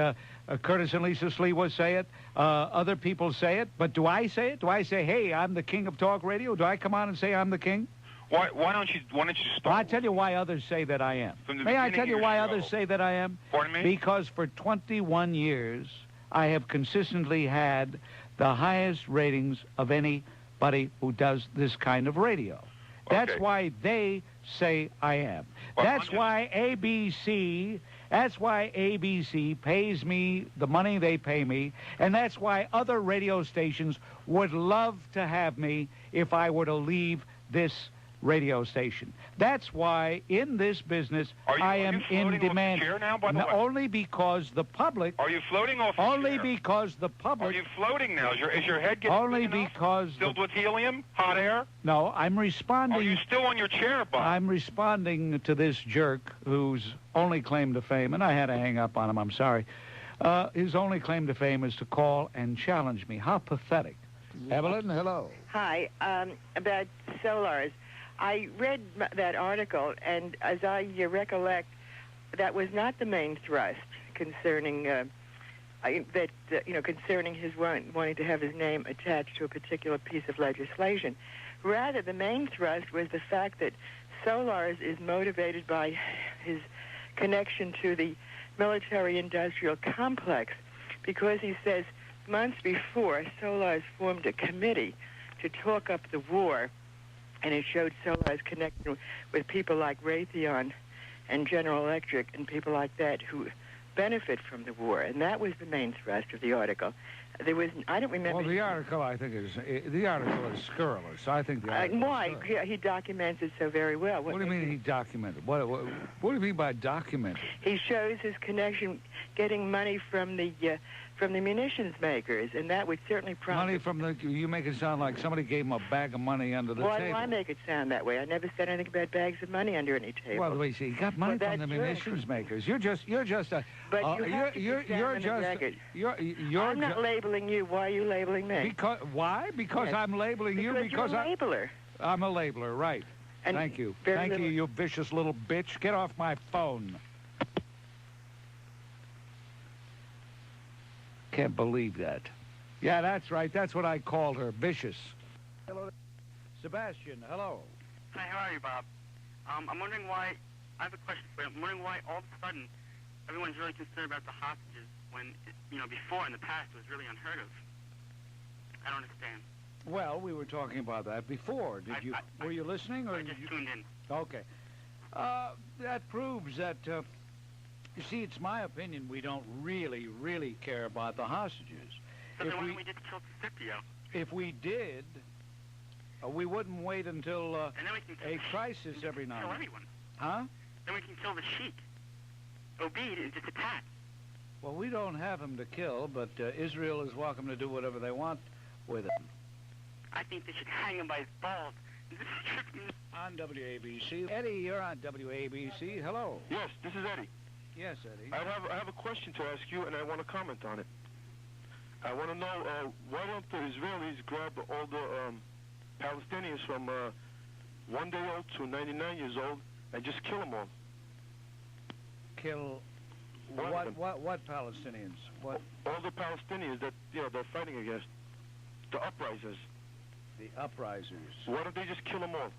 Curtis and Lisa Sliwa say it. Other people say it. But do I say it? Do I say, hey, I'm the king of talk radio? Do I come on and say I'm the king? Why don't you start? Well, I tell you why others say that I am. May I tell you why others say that I am? Pardon me? Because for 21 years, I have consistently had the highest ratings of anybody who does this kind of radio. Okay. That's why they say I am. Well, That's why ABC pays me the money they pay me, and that's why other radio stations would love to have me if I were to leave this radio station. That's why in this business I am in demand. Only because the public. Are you floating off? Only because the public. Are you floating now? Is your head getting only big enough? Because filled with helium, hot air? No, I'm responding. Are you still on your chair, Bob? I'm responding to this jerk whose only claim to fame, and I had to hang up on him. I'm sorry. His only claim to fame is to call and challenge me. How pathetic. Evelyn, hello. Hi. About solars. I read that article, and as I recollect, that was not the main thrust concerning concerning his wanting to have his name attached to a particular piece of legislation. Rather, the main thrust was the fact that Solars is motivated by his connection to the military-industrial complex, because he says months before, Solars formed a committee to talk up the war. And it showed Solars connection with people like Raytheon and General Electric and people like that who benefit from the war. And that was the main thrust of the article. I don't remember. Well, the article, I think, is scurrilous. I think the article why? He documents it so very well. What do you mean he documented? What do you mean by documented? He shows his connection, getting money from the from the munitions makers, and that would certainly prompt... Money from the... You make it sound like somebody gave him a bag of money under the Why table. do I make it sound that way? I never said anything about bags of money under any table. Well, wait, see, he got money from the munitions makers. You're just a... But I'm not labeling you. Why are you labeling me? Why? Because I'm labeling you because you're a labeler. I'm a labeler, right. And thank you. Thank you, you vicious little bitch. Get off my phone. Can't believe that. Yeah, that's right. That's what I called her, vicious. Hello. Sebastian, hello. Hi, how are you, Bob? I'm wondering why... I have a question for you. I'm wondering why all of a sudden everyone's really concerned about the hostages when, before in the past it was really unheard of. I don't understand. Well, we were talking about that before. Were you listening? Or I just tuned in. Okay. That proves that... you see, it's my opinion we don't really, really care about the hostages. So then why don't we just kill Scipio? If we did, we wouldn't wait until and then we can a crisis every now and then. Kill everyone. Huh? Then we can kill the sheik. Obeid and just attack. Well, we don't have him to kill, but Israel is welcome to do whatever they want with him. I think they should hang him by his balls. On WABC. Eddie, you're on WABC. Hello. Yes, this is Eddie. Yes, Eddie. I have a question to ask you, and I want to comment on it. I want to know why don't the Israelis grab all the Palestinians from 1 day old to 99 years old and just kill them all? Kill what Palestinians? What? All the Palestinians that they're fighting against, the uprisers. The uprisers. Why don't they just kill them all?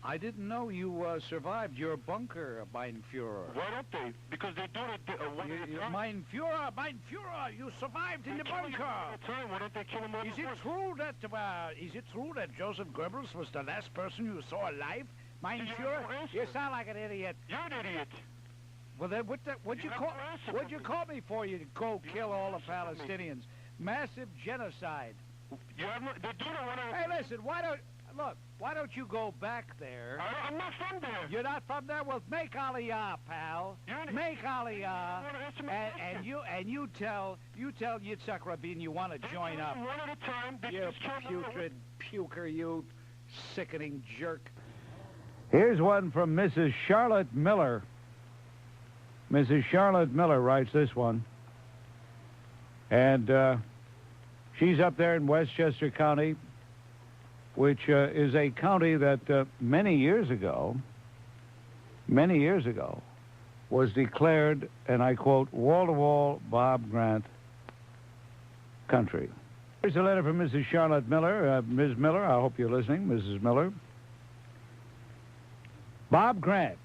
I didn't know you survived your bunker, Mein Führer. Why don't they? Because they do it one at a time. Mein Führer, you survived in the bunker. Why don't they kill them all? Is it true that Joseph Goebbels was the last person you saw alive? Mein Führer? You sound like an idiot. You're an idiot. Well, then what'd you call me for? You go kill all the Palestinians. Massive genocide. Hey, listen, why don't you go back there? I'm not from there. You're not from there? Well, make Aliyah, pal. Make Aliyah. And you tell Yitzhak Rabin you want to join up. One at a time. You putrid puker, you sickening jerk. Here's one from Mrs. Charlotte Miller. Mrs. Charlotte Miller writes this one. And she's up there in Westchester County, which is a county that many years ago, was declared, and I quote, wall-to-wall Bob Grant country. Here's a letter from Mrs. Charlotte Miller. Ms. Miller, I hope you're listening, Mrs. Miller. Bob Grant,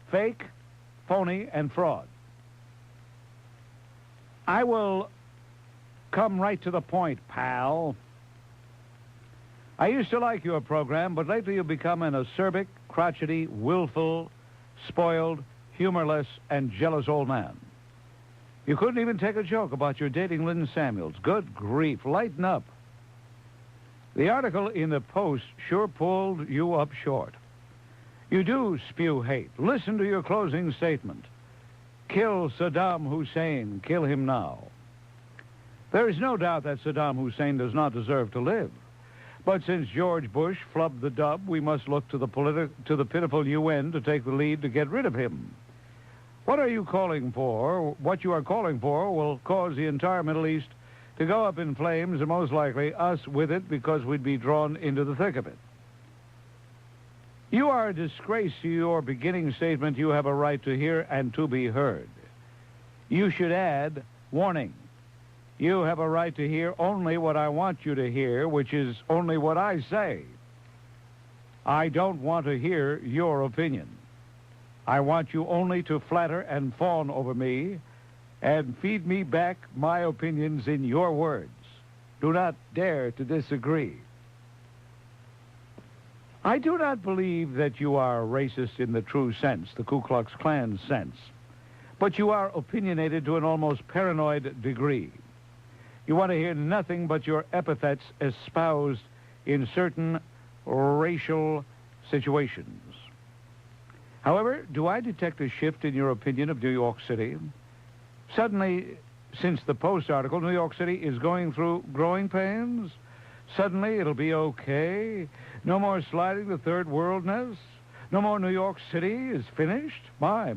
fake, phony, and fraud. I will come right to the point, pal. I used to like your program, but lately you've become an acerbic, crotchety, willful, spoiled, humorless, and jealous old man. You couldn't even take a joke about your dating Lynn Samuels. Good grief, lighten up. The article in the Post sure pulled you up short. You do spew hate. Listen to your closing statement. Kill Saddam Hussein. Kill him now. There is no doubt that Saddam Hussein does not deserve to live. But since George Bush flubbed the dub, we must look to the pitiful UN to take the lead to get rid of him. What are you calling for? What you are calling for will cause the entire Middle East to go up in flames, and most likely us with it, because we'd be drawn into the thick of it. You are a disgrace to your beginning statement. You have a right to hear and to be heard. You should add, warning. You have a right to hear only what I want you to hear, which is only what I say. I don't want to hear your opinion. I want you only to flatter and fawn over me and feed me back my opinions in your words. Do not dare to disagree. I do not believe that you are racist in the true sense, the Ku Klux Klan sense, but you are opinionated to an almost paranoid degree. You want to hear nothing but your epithets espoused in certain racial situations. However, do I detect a shift in your opinion of New York City? Suddenly, since the Post article, New York City is going through growing pains. Suddenly, it'll be okay. No more sliding to third worldness. No more New York City is finished. My.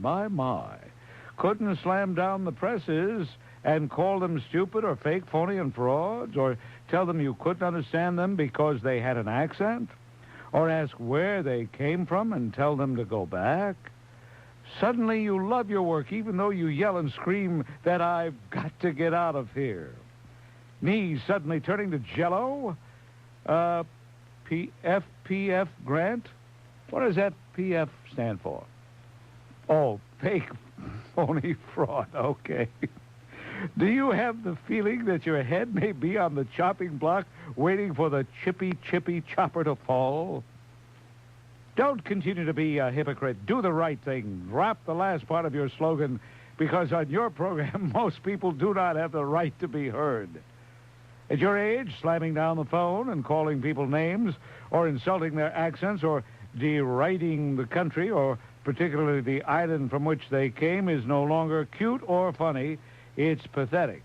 Couldn't slam down the presses and call them stupid or fake, phony, and frauds, or tell them you couldn't understand them because they had an accent, or ask where they came from and tell them to go back. Suddenly you love your work, even though you yell and scream that I've got to get out of here. Me suddenly turning to Jell-O? FPF Grant? What does that PF stand for? Oh, fake, phony, fraud. Okay. Do you have the feeling that your head may be on the chopping block waiting for the chippy chopper to fall? Don't continue to be a hypocrite. Do the right thing. Drop the last part of your slogan, because on your program, most people do not have the right to be heard. At your age, slamming down the phone and calling people names, or insulting their accents, or deriding the country, or particularly the island from which they came, is no longer cute or funny. It's pathetic.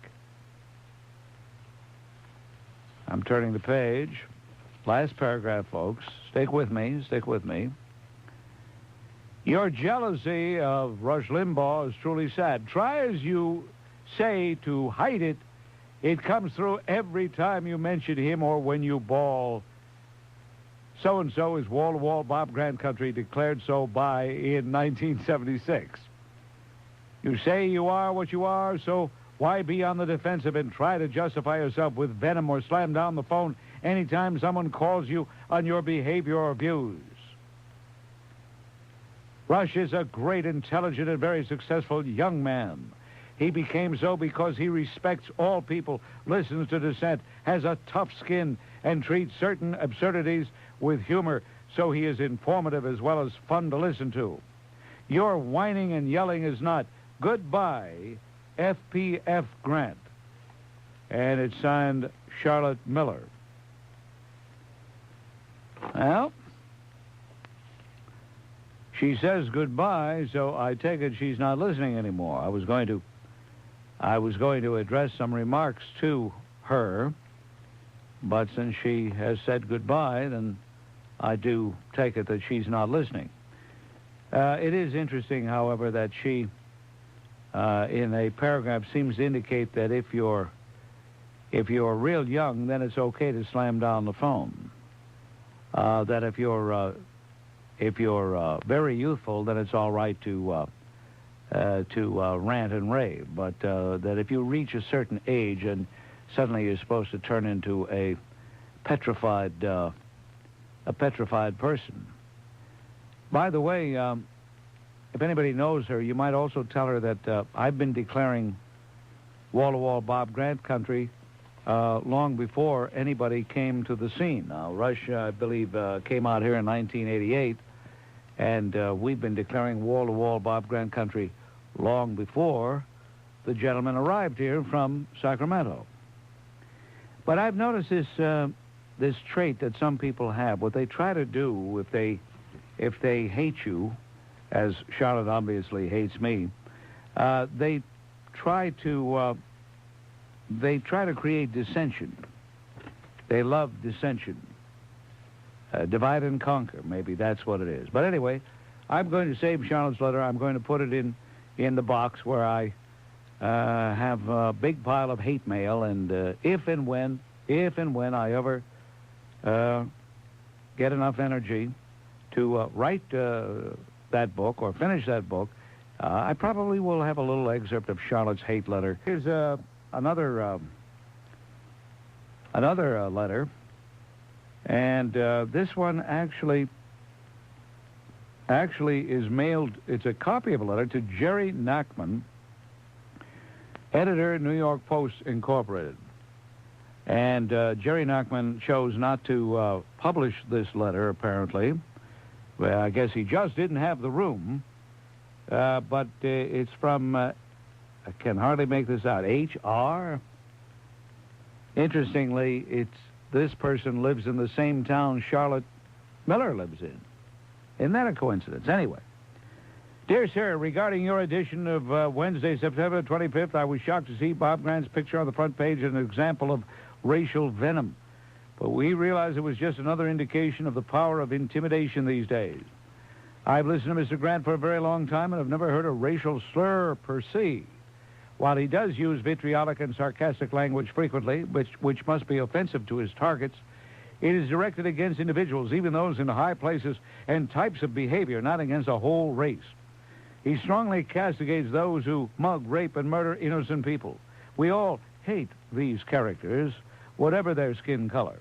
I'm turning the page. Last paragraph, folks. Stick with me. Your jealousy of Rush Limbaugh is truly sad. Try as you say to hide it, it comes through every time you mention him or when you bawl. So-and-so is wall-to-wall Bob Grant country, declared so by in 1976. You say you are what you are, so why be on the defensive and try to justify yourself with venom or slam down the phone anytime someone calls you on your behavior or views? Rush is a great, intelligent, and very successful young man. He became so because he respects all people, listens to dissent, has a tough skin, and treats certain absurdities with humor, so he is informative as well as fun to listen to. Your whining and yelling is not. Goodbye, FPF Grant. And it's signed Charlotte Miller. Well, she says goodbye, so I take it she's not listening anymore. I was going to address some remarks to her, but since she has said goodbye, then I do take it that she's not listening. It is interesting, however, that she, in a paragraph, seems to indicate that if you're real young, then it's okay to slam down the phone. That if you're very youthful, then it's all right to rant and rave. But that if you reach a certain age and suddenly you're supposed to turn into a petrified person. By the way, if anybody knows her, you might also tell her that I've been declaring wall-to-wall Bob Grant country long before anybody came to the scene. Now, Rush, I believe, came out here in 1988, and we've been declaring wall-to-wall Bob Grant country long before the gentleman arrived here from Sacramento. But I've noticed this trait that some people have. What they try to do if they hate you, as Charlotte obviously hates me, they try to create dissension. They love dissension. Divide and conquer. Maybe that's what it is. But anyway, I'm going to save Charlotte's letter. I'm going to put it in the box where I have a big pile of hate mail, and if and when I ever get enough energy to write that book or finish that book, I probably will have a little excerpt of Charlotte's hate letter. Here's another letter, and this one actually is mailed. It's a copy of a letter to Jerry Nachman, editor, New York Post Incorporated. And Jerry Nachman chose not to publish this letter, apparently. Well, I guess he just didn't have the room. But it's from, I can hardly make this out, H.R. Interestingly, this person lives in the same town Charlotte Miller lives in. Isn't that a coincidence? Anyway, Dear sir, regarding your edition of Wednesday, September 25th, I was shocked to see Bob Grant's picture on the front page as an example of racial venom. But we realized it was just another indication of the power of intimidation these days. I've listened to Mr. Grant for a very long time and have never heard a racial slur per se. While he does use vitriolic and sarcastic language frequently, which must be offensive to his targets, it is directed against individuals, even those in high places, and types of behavior, not against a whole race. He strongly castigates those who mug, rape, and murder innocent people. We all hate these characters, whatever their skin color.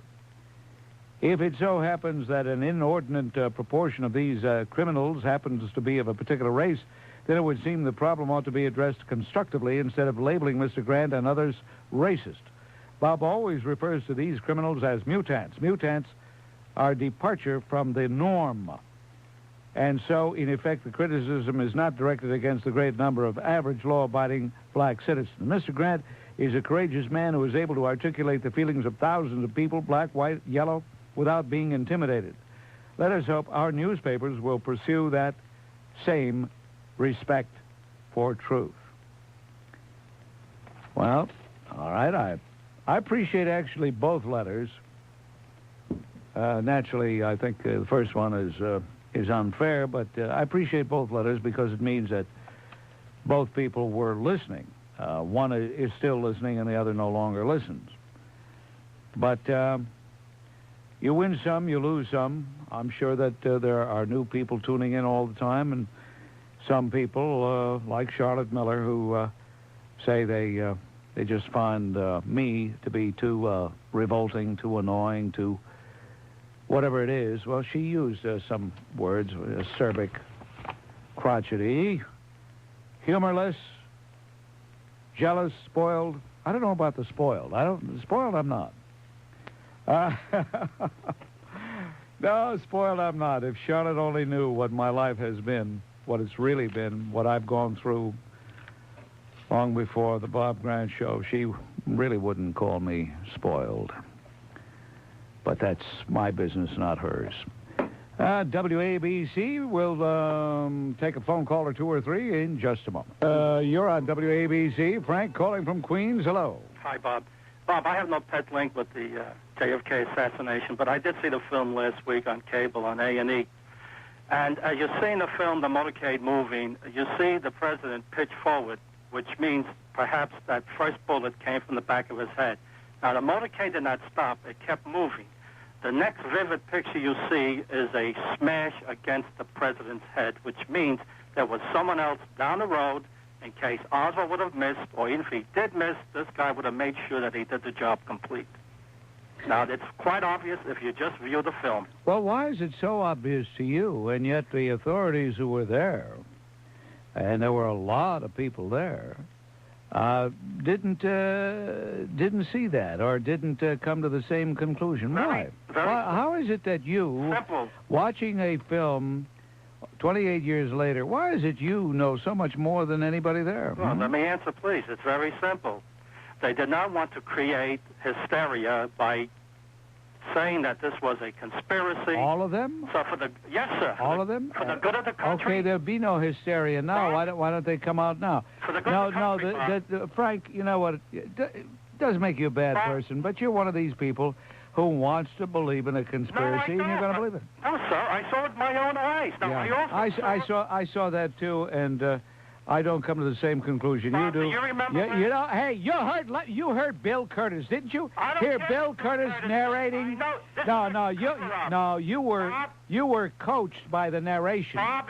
If it so happens that an inordinate proportion of these criminals happens to be of a particular race, then it would seem the problem ought to be addressed constructively instead of labeling Mr. Grant and others racist. Bob always refers to these criminals as mutants. Mutants are departure from the norm. And so, in effect, the criticism is not directed against the great number of average law-abiding black citizens. Mr. Grant is a courageous man who is able to articulate the feelings of thousands of people, black, white, yellow, without being intimidated. Let us hope our newspapers will pursue that same respect for truth. Well, all right, I appreciate actually both letters. Naturally, I think the first one is unfair, but I appreciate both letters because it means that both people were listening. One is still listening and the other no longer listens. But you win some, you lose some. I'm sure that there are new people tuning in all the time, and some people, like Charlotte Miller, who say they just find me to be too revolting, too annoying, too whatever it is. Well, she used some words, acerbic, crotchety, humorless, jealous, spoiled. I don't know about the spoiled. Spoiled I'm not. No, spoiled I'm not. If Charlotte only knew what my life has been, what it's really been, what I've gone through long before the Bob Grant show, she really wouldn't call me spoiled. But that's my business, not hers. WABC will take a phone call or two or three in just a moment. You're on WABC. Frank calling from Queens. Hello. Hi, Bob. Bob, I have no pet link with the JFK assassination, but I did see the film last week on cable on A&E. And as you're seeing the film, the motorcade moving, you see the president pitch forward, which means perhaps that first bullet came from the back of his head. Now, the motorcade did not stop. It kept moving. The next vivid picture you see is a smash against the president's head, which means there was someone else down the road in case Oswald would have missed, or even if he did miss, this guy would have made sure that he did the job complete. Now, it's quite obvious if you just view the film. Well, why is it so obvious to you, and yet the authorities who were there, and there were a lot of people there, didn't see that or didn't come to the same conclusion? Why? How is it that you, watching a film 28 years later, why is it you know so much more than anybody there? Well, let me answer, please. It's very simple. They did not want to create hysteria by saying that this was a conspiracy. All of them? So yes, sir. All of them? For the good of the country. Okay, there'll be no hysteria now. Why don't they come out now? For the good of the country, Frank, you know what? It does make you a bad person, but you're one of these people who wants to believe in a conspiracy, and you're going to believe it. No, sir. I saw it with my own eyes. Now, yeah. I saw that too, and I don't come to the same conclusion. Bob, you do. You remember you know, hey, you heard Bill Kurtis, didn't you? Hear Bill Kurtis narrating? You were coached by the narration. Bob,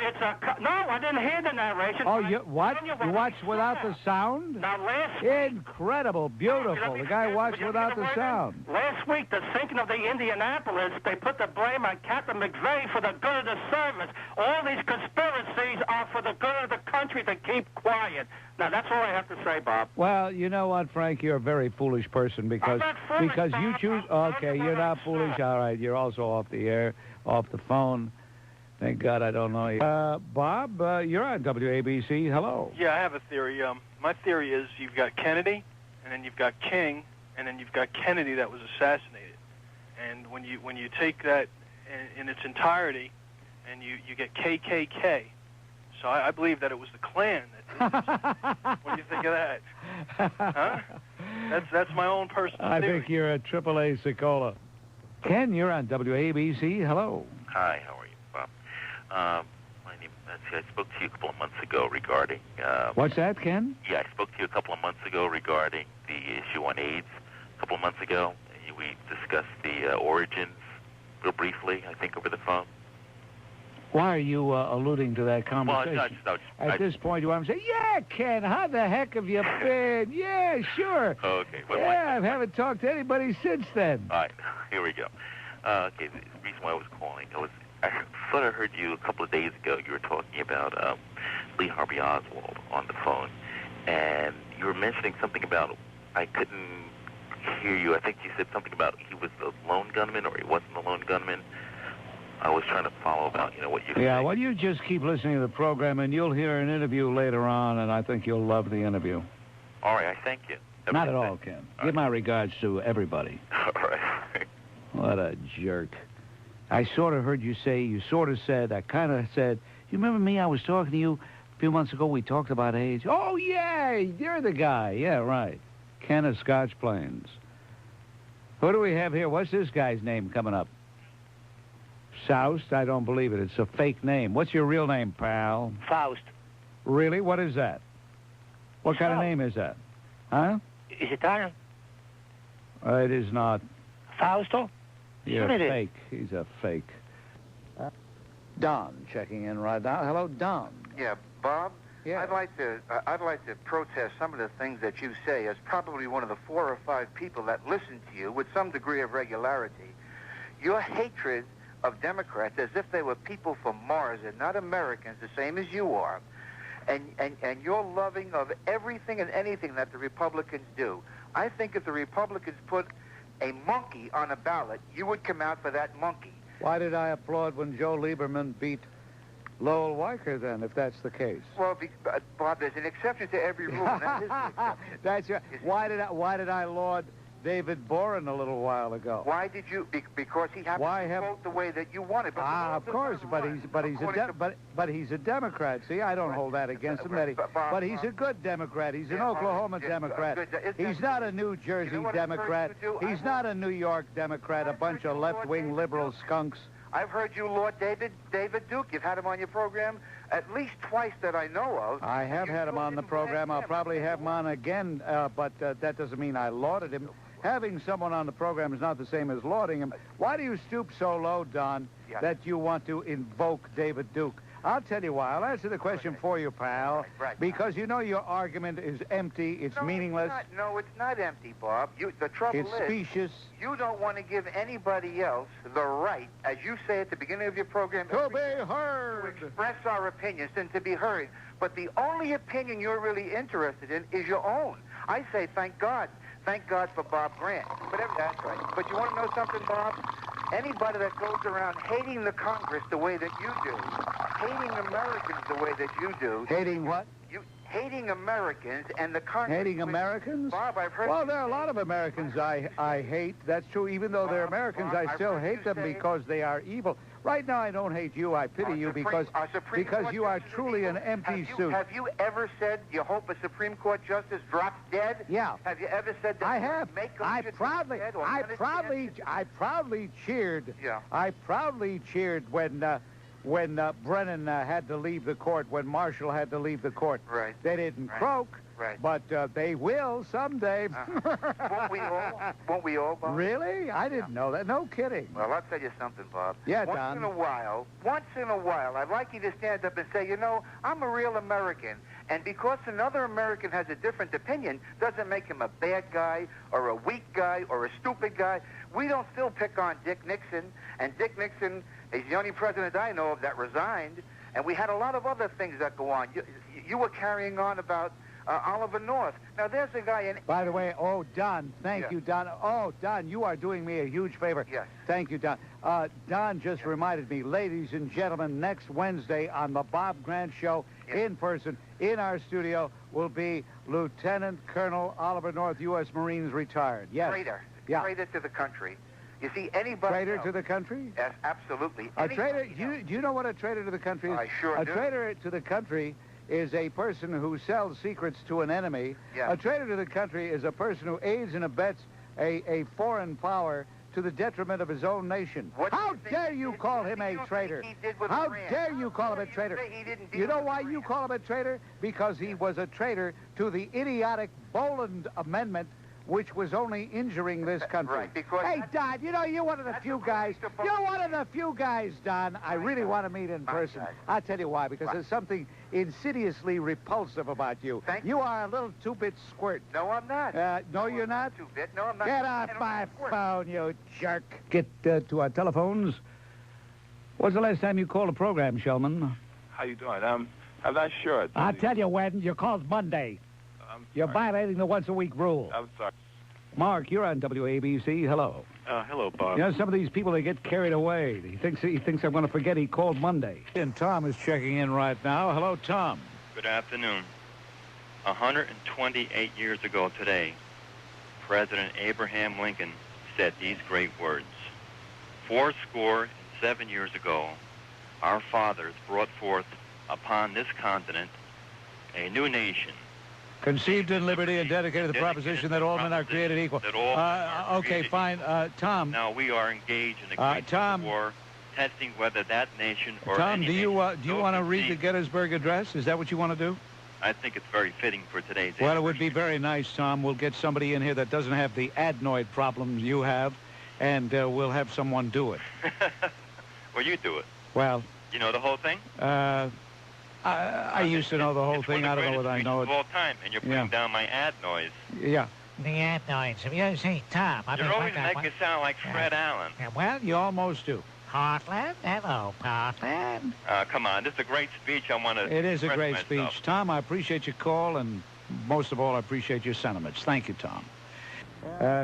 no, I didn't hear the narration. Oh, what? You watched without the sound? Now, Incredible, beautiful. The guy watched without the sound. Last week, the sinking of the Indianapolis, they put the blame on Captain McVeigh for the good of the service. All these conspiracies are for the good of the country to keep quiet. Now, that's all I have to say, Bob. Well, you know what, Frank? You're a very foolish person because you choose. Okay, you're not foolish. All right, you're also off the air, off the phone. Thank God I don't know you. Bob, you're on WABC. Hello. Yeah, I have a theory. My theory is you've got Kennedy, and then you've got King, and then you've got Kennedy that was assassinated. And when you take that in its entirety, and you get KKK, So I believe that it was the Klan that did this. What do you think of that? Huh? That's my own personal I theory. think you're a AAA Sickola. Ken, you're on WABC. Hello. Hi, how are you, Bob? My name, I spoke to you a couple of months ago regarding... What's that, Ken? Yeah, I spoke to you a couple of months ago regarding the issue on AIDS. A couple of months ago, we discussed the origins real briefly, I think, over the phone. Why are you alluding to that conversation? Well, At this point, you want to say, yeah, Ken, how the heck have you been? Yeah, sure. Okay. Well, yeah, I haven't talked to anybody since then. All right, here we go. Okay, the reason why I was calling, I thought I heard you a couple of days ago. You were talking about Lee Harvey Oswald on the phone, and you were mentioning something about, I couldn't hear you. I think you said something about he was the lone gunman or he wasn't the lone gunman. I was trying to follow about, what you said. Yeah, well, you just keep listening to the program, and you'll hear an interview later on, and I think you'll love the interview. All right, I thank you. Not at all, Ken. Give my regards to everybody. All right. What a jerk. I sort of heard you say, you sort of said, I kind of said, you remember me? I was talking to you a few months ago. We talked about AIDS. Oh, yeah, you're the guy. Yeah, right. Ken of Scotch Plains. Who do we have here? What's this guy's name coming up? Soust? I don't believe it. It's a fake name. What's your real name, pal? Faust. Really? What is that? What kind of name is that? Huh? Is Italian? It is not. Fausto? You're Sure it is. fake. He's a fake. Don checking in right now. Hello, Don. Yeah, Bob. Yeah. I'd like to protest some of the things that you say as probably one of the 4 or 5 people that listen to you with some degree of regularity. Your hatred of Democrats as if they were people from Mars and not Americans, the same as you are, and your loving of everything and anything that the Republicans do. I think if the Republicans put a monkey on a ballot, you would come out for that monkey. Why did I applaud when Joe Lieberman beat Lowell Weicker, then, if that's the case? Well, Bob, there's an exception to every rule. And that is the exception. That's right. Why did I laud David Boren a little while ago? Why did you? Because he happened to vote the way that you wanted. But of course, but he's a Democrat. See, I don't hold that against him. But he's a good Democrat. He's an Oklahoma Democrat. He's not a New Jersey Democrat. He's not a New York Democrat. A bunch of left-wing liberal skunks. I've heard you laud David Duke. You've had him on your program at least twice that I know of. I have had him on the program. I'll probably have him on again, but that doesn't mean I lauded him. Having someone on the program is not the same as lauding him. Why do you stoop so low, Don, that you want to invoke David Duke? I'll tell you why. I'll answer the question for you, pal. Right. Because you know your argument is empty. It's meaningless. It's not empty, Bob. The trouble is, specious. You don't want to give anybody else the right, as you say at the beginning of your program, to be heard, to express our opinions and to be heard. But the only opinion you're really interested in is your own. I say, thank God. Thank God for Bob Grant. That's right. But you want to know something, Bob? Anybody that goes around hating the Congress the way that you do, hating Americans the way that you do. Hating what? Hating Americans and the Congress. Hating Americans? Bob, I've heard... Well, there are a lot of Americans I hate. That's true. Even though they're Americans, I still hate them because they are evil. Right now, I don't hate you. I pity you because you are truly an empty suit. Have you ever said you hope a Supreme Court justice drops dead? Yeah. Have you ever said that? I have. I proudly cheered. Yeah. I proudly cheered when Brennan had to leave the court, when Marshall had to leave the court. Right. They didn't croak. Right. But they will someday. Won't we all, Bob? Really? I didn't know that. No kidding. Well, I'll tell you something, Bob. Yeah, Once Don. Once in a while, I'd like you to stand up and say, I'm a real American. And because another American has a different opinion, doesn't make him a bad guy or a weak guy or a stupid guy. We don't still pick on Dick Nixon. And Dick Nixon is the only president I know of that resigned. And we had a lot of other things that go on. You were carrying on about Oliver North. Now, there's a guy in... By the way, Don, thank you, Don. Don, you are doing me a huge favor. Yes. Thank you, Don. Don just reminded me, ladies and gentlemen, next Wednesday on the Bob Grant Show, in person, in our studio, will be Lieutenant Colonel Oliver North, U.S. Marines, retired. Yes. Traitor. Yeah. Traitor to the country. You see, anybody Traitor else, to the country? Yes, absolutely. A traitor, do you know what a traitor to the country is? I sure do. do. A traitor to the country is a person who sells secrets to an enemy. Yes. A traitor to the country is a person who aids and abets a foreign power to the detriment of his own nation. How dare you call him a traitor? How dare you call him a traitor? You know why you call him a traitor? Because he was a traitor to the idiotic Boland Amendment, which was only injuring this country. Right, because... Hey, Don, you know, you're one of the few guys. You're one of the few guys, Don, I really want to meet in person. I'll tell you why, because there's something insidiously repulsive about you. You are a little two-bit squirt. No, I'm not. No, you're not? Two-bit. No, I'm not. Get off my phone, you jerk. Get to our telephones. When's the last time you called a program, Shellman? How you doing? I'm not sure. I'll tell you when. Your call's Monday. You're violating the once-a-week rule. I'm sorry. Mark, you're on WABC. Hello. Hello, Bob. You know, some of these people, they get carried away. He thinks I'm going to forget he called Monday. And Tom is checking in right now. Hello, Tom. Good afternoon. 128 years ago today, President Abraham Lincoln said these great words. 77 years ago, our fathers brought forth upon this continent a new nation. Conceived in liberty and dedicated to the proposition that all men are created equal. Okay, fine. Tom. Now we are engaged in a great war, testing whether that nation or Tom, any do you want to read the Gettysburg Address? Is that what you want to do? I think it's very fitting for today's Well, it would be very nice, Tom. We'll get somebody in here that doesn't have the adenoid problems you have, and we'll have someone do it. Well, you do it. Well. You know the whole thing? I used to know the whole thing. I don't know whether I know it. Of all time, and you're putting down my adenoids. Yeah. The adenoids. You see, Tom. You're always making it sound like Fred Allen. Well, you almost do. Portland? Hello, Portland. Come on, this is a great speech. I want to. It is a great speech. Tom, I appreciate your call, and most of all, I appreciate your sentiments. Thank you, Tom.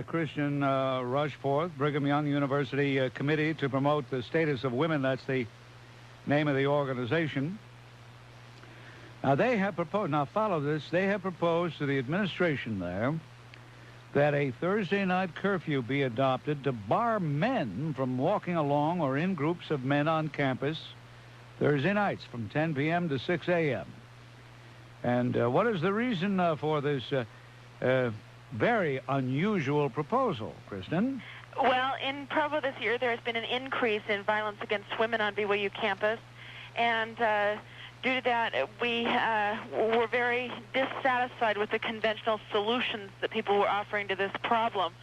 Christian Rushforth, Brigham Young University Committee to Promote the Status of Women. That's the name of the organization. Now, they have proposed, now follow this, they have proposed to the administration there that a Thursday night curfew be adopted to bar men from walking along or in groups of men on campus Thursday nights from 10 p.m. to 6 a.m. And what is the reason for this very unusual proposal, Kristen? Well, in Provo this year, there has been an increase in violence against women on BYU campus, and due to that, we were very dissatisfied with the conventional solutions that people were offering to this problem.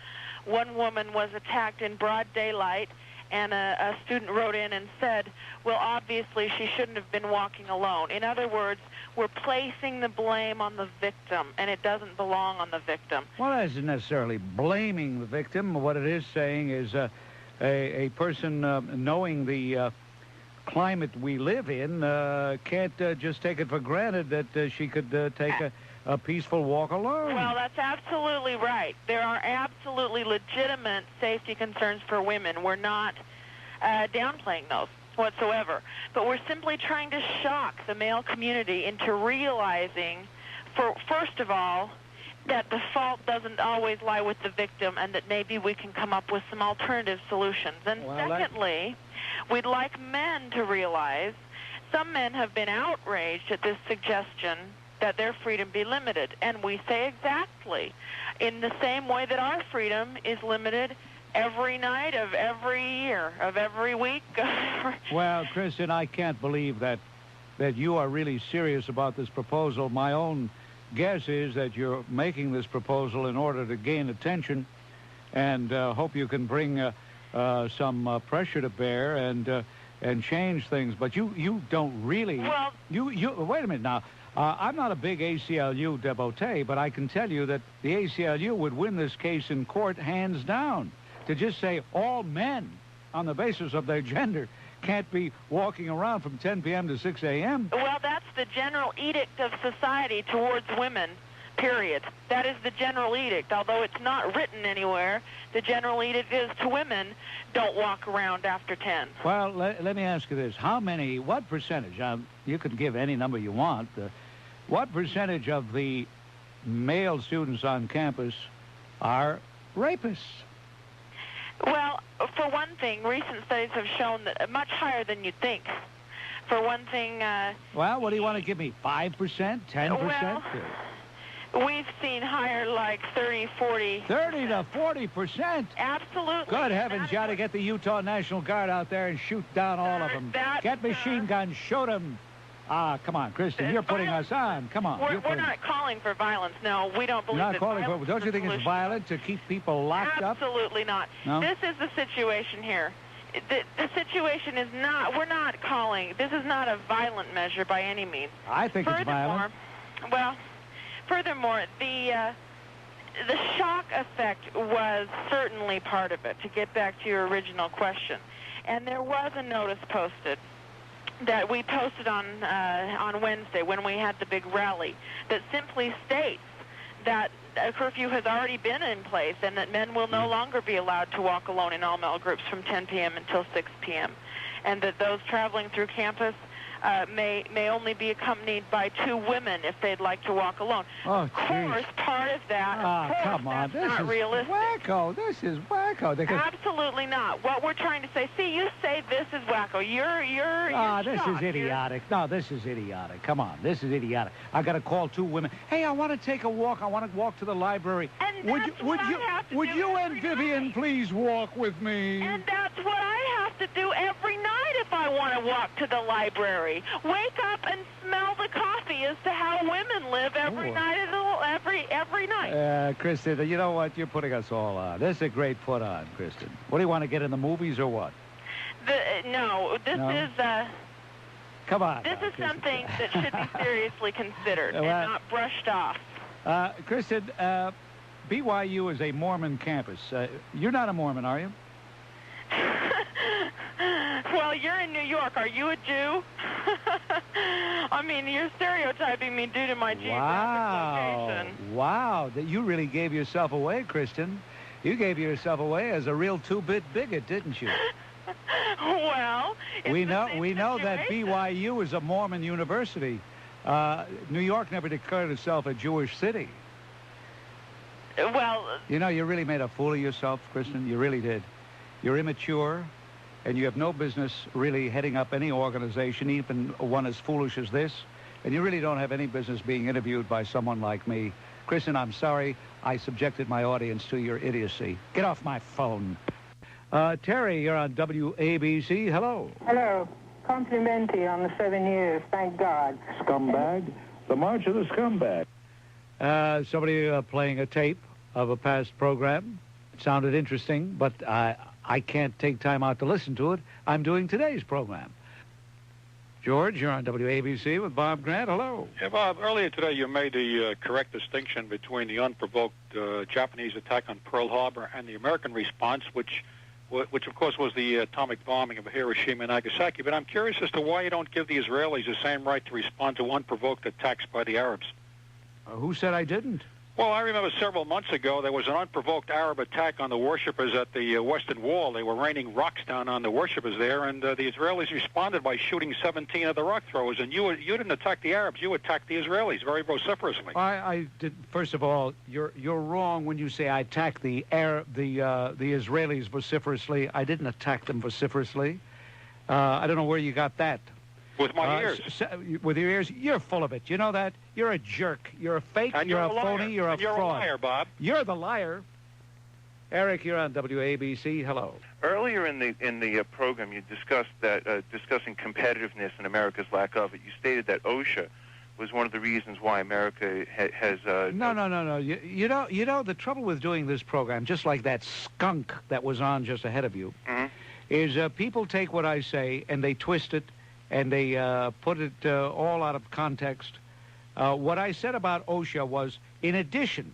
One woman was attacked in broad daylight, and a student wrote in and said, well, obviously she shouldn't have been walking alone. In other words, we're placing the blame on the victim, and it doesn't belong on the victim. Well, that isn't necessarily blaming the victim. What it is saying is a person knowing the climate we live in can't just take it for granted that she could take a peaceful walk alone. Well, that's absolutely right. There are absolutely legitimate safety concerns for women. We're not downplaying those whatsoever. But we're simply trying to shock the male community into realizing, first of all, that the fault doesn't always lie with the victim and that maybe we can come up with some alternative solutions. And secondly, we'd like men to realize some men have been outraged at this suggestion that their freedom be limited. And we say exactly in the same way that our freedom is limited every night of every year, of every week. Well, Kristen, I can't believe that you are really serious about this proposal. My own guess is that you're making this proposal in order to gain attention and hope you can bring some pressure to bear and change things. But you don't really. Well, you wait a minute now. I'm not a big ACLU devotee, but I can tell you that the ACLU would win this case in court hands down. To just say all men on the basis of their gender can't be walking around from 10 p.m. to 6 a.m. Well, that's the general edict of society towards women, period. That is the general edict. Although it's not written anywhere, the general edict is to women, don't walk around after 10. Well, let me ask you this. What percentage, you could give any number you want, what percentage of the male students on campus are rapists? Well, for one thing, recent studies have shown that much higher than you'd think. For one thing... well, what do you want to give me, 5%, 10%? Well, we've seen higher, like 30, 40... 30 to 40%? Absolutely. Good heavens, you ought to get the Utah National Guard out there and shoot down all of them. Get machine guns, shoot them. Ah, come on, Kristen, you're putting us on. Come on. We're not calling for violence. No, we don't believe that violence Don't you think it's violent to keep people locked up? Absolutely not. No? This is the situation here. The situation is not, we're not calling, this is not a violent measure by any means. I think it's violent. Well, furthermore, the shock effect was certainly part of it, to get back to your original question. And there was a notice posted that we posted on Wednesday when we had the big rally that simply states that a curfew has already been in place and that men will no longer be allowed to walk alone in all male groups from 10 p.m. until 6 p.m. and that those traveling through campus may only be accompanied by 2 women if they'd like to walk alone. Oh, of course, part of that, come on, this not is realistic. wacko. This is wacko. Absolutely not. What we're trying to say, see, you say this is wacko. You're this shocked. is idiotic. No, this is idiotic. Come on, this is idiotic. I got to call 2 women. Hey, I want to take a walk. I want to walk to the library. And would you and Vivian please walk with me? And that's what I have to do every night if I want to walk to the library. Wake up and smell the coffee as to how women live every night every night. Kristen, you know what? You're putting us all on. This is a great put on, Kristen. What do you want to get in the movies or what? No, this is come on. This is something that should be seriously considered and not brushed off. Kristen, BYU is a Mormon campus. You're not a Mormon, are you? Well, you're in New York. Are you a Jew? I mean, you're stereotyping me due to my geographic location. Wow. You really gave yourself away, Kristen. You gave yourself away as a real 2-bit bigot, didn't you? Well, we know that BYU is a Mormon university. New York never declared itself a Jewish city. Well... You know, you really made a fool of yourself, Kristen. You really did. You're immature, and you have no business really heading up any organization, even one as foolish as this. And you really don't have any business being interviewed by someone like me. Kristen, I'm sorry I subjected my audience to your idiocy. Get off my phone. Terry, you're on WABC. Hello. Hello. Complimenti on the 7 years. Thank God. Scumbag. The March of the Scumbag. Somebody playing a tape of a past program. It sounded interesting, but I can't take time out to listen to it. I'm doing today's program. George, you're on WABC with Bob Grant. Hello. Yeah, Bob, earlier today you made the correct distinction between the unprovoked Japanese attack on Pearl Harbor and the American response, which of course was the atomic bombing of Hiroshima and Nagasaki. But I'm curious as to why you don't give the Israelis the same right to respond to unprovoked attacks by the Arabs. Who said I didn't? Well, I remember several months ago there was an unprovoked Arab attack on the worshippers at the Western Wall. They were raining rocks down on the worshippers there, and the Israelis responded by shooting 17 of the rock throwers. And you didn't attack the Arabs; you attacked the Israelis very vociferously. I did. First of all, you're wrong when you say I attacked the Israelis vociferously. I didn't attack them vociferously. I don't know where you got that. With my ears. With your ears? You're full of it. You know that? You're a jerk. You're a fake. And you're a phony. You're a fraud. You're a liar, Bob. You're the liar. Eric, you're on WABC. Hello. Earlier in the program, you discussed that discussing competitiveness and America's lack of it. You stated that OSHA was one of the reasons why America has. No. You know the trouble with doing this program, just like that skunk that was on just ahead of you, is people take what I say and they twist it. And they put it all out of context. What I said about OSHA was, in addition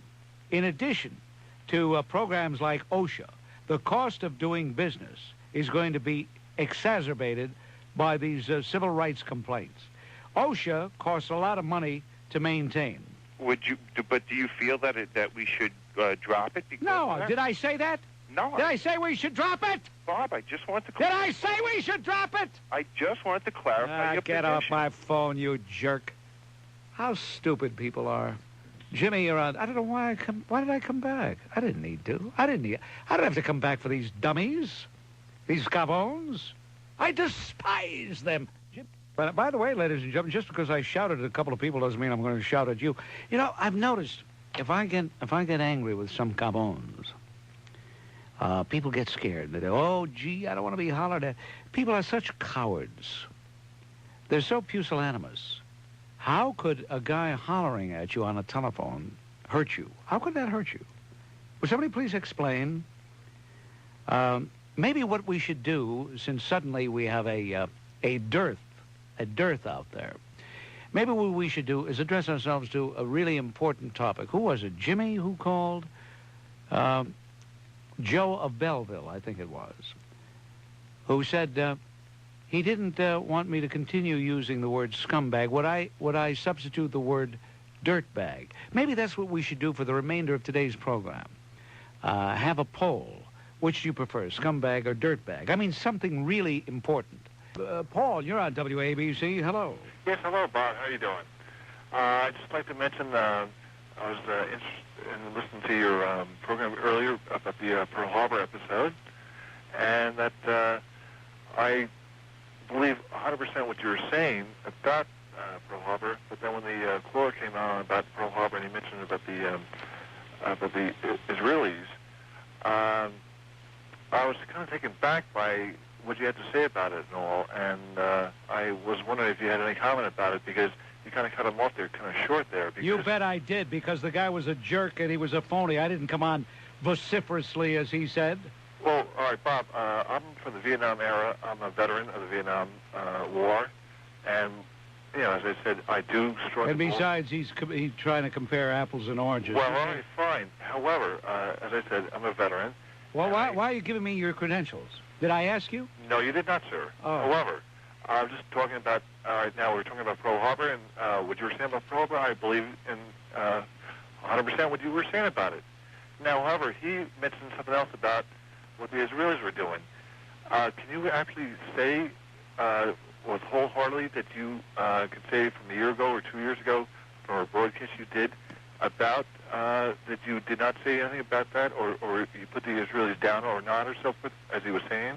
to programs like OSHA, the cost of doing business is going to be exacerbated by these civil rights complaints. OSHA costs a lot of money to maintain. But do you feel that we should drop it? No, did I say that? No. Did I say we should drop it? Bob, I just want to... Did I say we should drop it? I just wanted to clarify your Get position. off my phone, you jerk. How stupid people are. Jimmy, you're on... I don't know why did I come back? I didn't need to. I didn't have to come back for these dummies. These Gabons, I despise them. But by the way, ladies and gentlemen, just because I shouted at a couple of people doesn't mean I'm going to shout at you. You know, I've noticed if I get angry with some Gabons, people get scared. They go, oh, gee, I don't want to be hollered at. People are such cowards. They're so pusillanimous. How could a guy hollering at you on a telephone hurt you? How could that hurt you? Would somebody please explain? Maybe what we should do, since suddenly we have a dearth out there, maybe what we should do is address ourselves to a really important topic. Who was it? Jimmy who called? Joe of Belleville, I think it was, who said he didn't want me to continue using the word scumbag. Would I substitute the word dirtbag? Maybe that's what we should do for the remainder of today's program. Have a poll. Which do you prefer, scumbag or dirtbag? I mean, something really important. Paul, you're on WABC. Hello. Yes, hello, Bob. How are you doing? I'd just like to mention I was interested in listening to your program earlier about the Pearl Harbor episode, and that I believe 100% what you were saying about Pearl Harbor, but then when the caller came on about Pearl Harbor and he mentioned about the Israelis, I was kind of taken back by what you had to say about it and all, and I was wondering if you had any comment about it, because you kind of cut him off there kind of short there. Because you bet I did, because the guy was a jerk and he was a phony. I didn't come on vociferously, as he said. Well, all right, Bob, I'm from the Vietnam era. I'm a veteran of the Vietnam War, and, you know, as I said, I do struggle. And besides, he's trying to compare apples and oranges. Well, all right, fine. However, as I said, I'm a veteran. Well, why are you giving me your credentials? Did I ask you? No, you did not, sir. Oh. However, I'm just talking about, right now we're talking about Pearl Harbor, and what you were saying about Pearl Harbor, I believe in 100% what you were saying about it. Now, however, he mentioned something else about what the Israelis were doing. Can you actually say wholeheartedly that you could say from a year ago or 2 years ago, from a broadcast you did, about that you did not say anything about that, or you put the Israelis down or not, or so forth, as he was saying?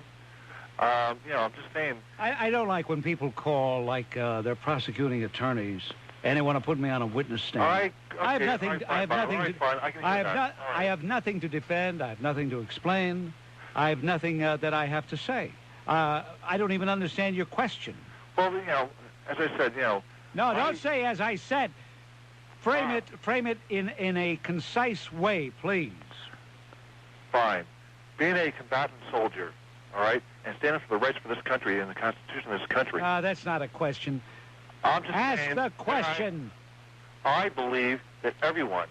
You know, I'm just saying. I don't like when people call like they're prosecuting attorneys and they want to put me on a witness stand. I have nothing to defend. I have nothing to explain. I have nothing that I have to say. I don't even understand your question. Well, you know, as I said, you know. No, don't say as I said. Frame it in a concise way, please. Fine. Being a combatant soldier, all right, and standing for the rights for this country and the Constitution of this country. That's not a question. I'm just Ask saying the question. I believe that everyone,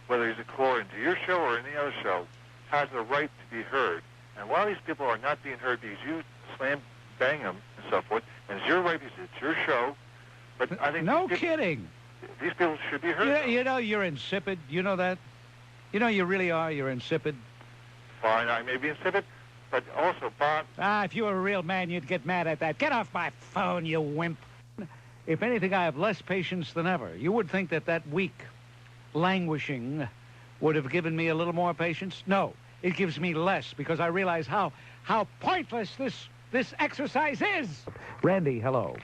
whether he's a caller into your show or any other show, has the right to be heard. And while these people are not being heard because you bang them and so forth, and it's your right because it's your show, but I think... No kidding. These people should be heard. You know, you're insipid. You know that? You know, you really are. You're insipid. Fine, I may be insipid, but also, Bob... if you were a real man, you'd get mad at that. Get off my phone, you wimp. If anything, I have less patience than ever. You would think that weak languishing would have given me a little more patience. No, it gives me less, because I realize how pointless this exercise is. Randy, hello.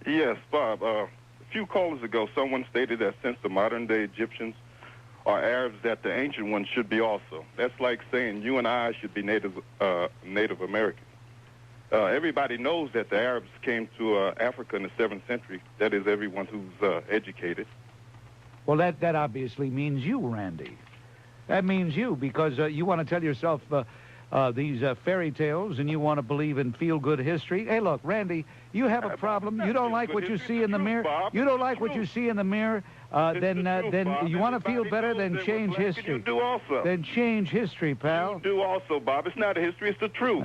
Yes, Bob. A few callers ago, someone stated that since the modern-day Egyptians are Arabs, that the ancient ones should be also. That's like saying you and I should be Native Americans. Everybody knows that the Arabs came to Africa in the 7th century. That is, everyone who's educated. Well, that obviously means you, Randy. That means you, because you want to tell yourself these fairy tales and you want to believe in feel-good history. Hey, look, Randy, you have a problem. You don't like what you see in the mirror. You don't like what you see in the mirror. Then you want to feel better, then change history. You do also. Then change history, pal. You do also, Bob. It's not a history, it's the truth.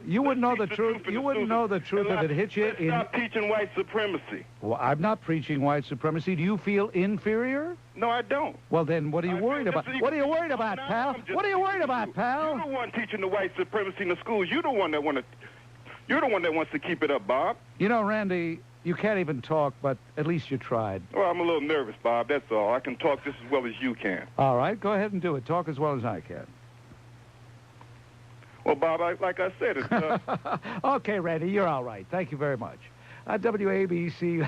You wouldn't know the truth. You wouldn't know the truth if it hit you in... Stop teaching white supremacy. Well, I'm not preaching white supremacy. Do you feel inferior? No, I don't. Well, then what are you worried about? What are you worried about, pal? What are you worried about, pal? You're the one teaching the white supremacy in the schools. You're the one that wants to keep it up, Bob. You know, Randy, you can't even talk, but at least you tried. Well, I'm a little nervous, Bob. That's all. I can talk just as well as you can. All right, go ahead and do it. Talk as well as I can. Well, Bob, like I said, it's... Okay, Randy, you're all right. Thank you very much. WABC.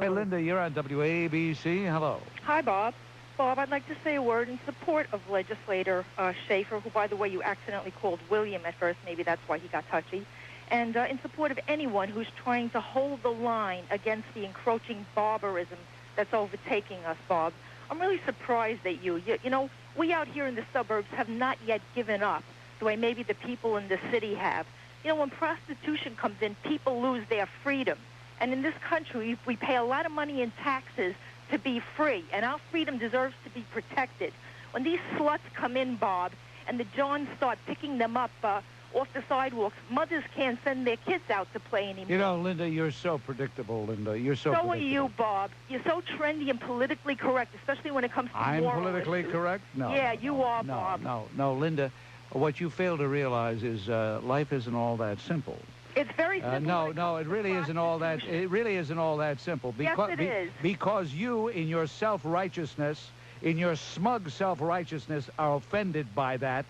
Hey, Linda, you're on WABC. Hello. Hi, Bob. Bob, I'd like to say a word in support of legislator Schaefer, who, by the way, you accidentally called William at first. Maybe that's why he got touchy. And in support of anyone who's trying to hold the line against the encroaching barbarism that's overtaking us, Bob. I'm really surprised at you. You know, we out here in the suburbs have not yet given up the way maybe the people in the city have. You know, when prostitution comes in, people lose their freedom. And in this country, we pay a lot of money in taxes to be free, and our freedom deserves to be protected. When these sluts come in, Bob, and the Johns start picking them up off the sidewalks, mothers can't send their kids out to play anymore. You know, Linda, you're so predictable, Linda. You're so predictable. So are you, Bob. You're so trendy and politically correct, especially when it comes to I'm moral politically issues. correct? No. Yeah, you are, no, Bob. No, Linda, what you fail to realize is life isn't all that simple. It's very simple. No, it really isn't all that. It really isn't all that simple. Because, yes, it is. Because you, in your self-righteousness, in your smug self-righteousness, are offended by that.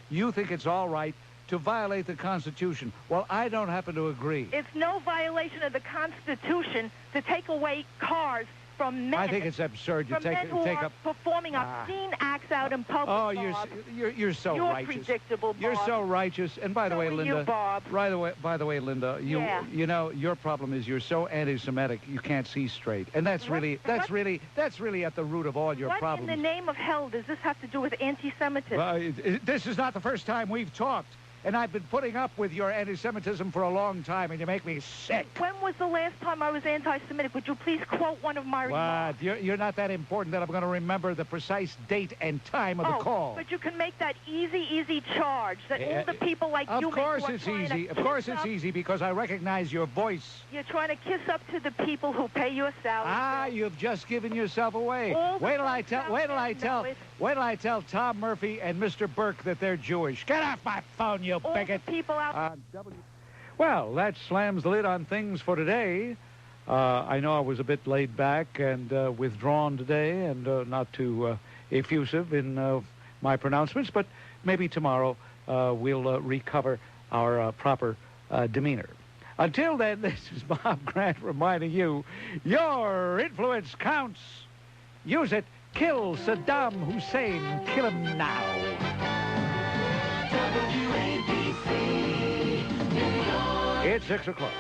You think it's all right to violate the Constitution. Well, I don't happen to agree. It's no violation of the Constitution to take away cars from men. I think it's absurd. You from take men who are performing obscene acts out in public. Oh, Bob. you're so You're righteous. predictable, Bob. You're so righteous. And by the way, Linda. You, Bob. By the way, Linda, you know your problem is you're so anti-Semitic you can't see straight, and that's really at the root of all your problems. What in the name of hell does this have to do with anti-Semitism? This is not the first time we've talked. And I've been putting up with your anti-Semitism for a long time, and you make me sick. When was the last time I was anti-Semitic? Would you please quote one of my remarks? You're not that important that I'm going to remember the precise date and time of the call. But you can make that easy charge that all the people like you make. Of course it's easy. Of course it's easy because I recognize your voice. You're trying to kiss up to the people who pay your salary. You've just given yourself away. Wait till I tell Tom Murphy and Mr. Burke that they're Jewish. Get off my phone, you bigot. The people out. Well, that slams the lid on things for today. I know I was a bit laid back and withdrawn today and not too effusive in my pronouncements, but maybe tomorrow we'll recover our proper demeanor. Until then, this is Bob Grant reminding you, your influence counts. Use it. Kill Saddam Hussein. Kill him now. WABC, New York. It's 6 o'clock.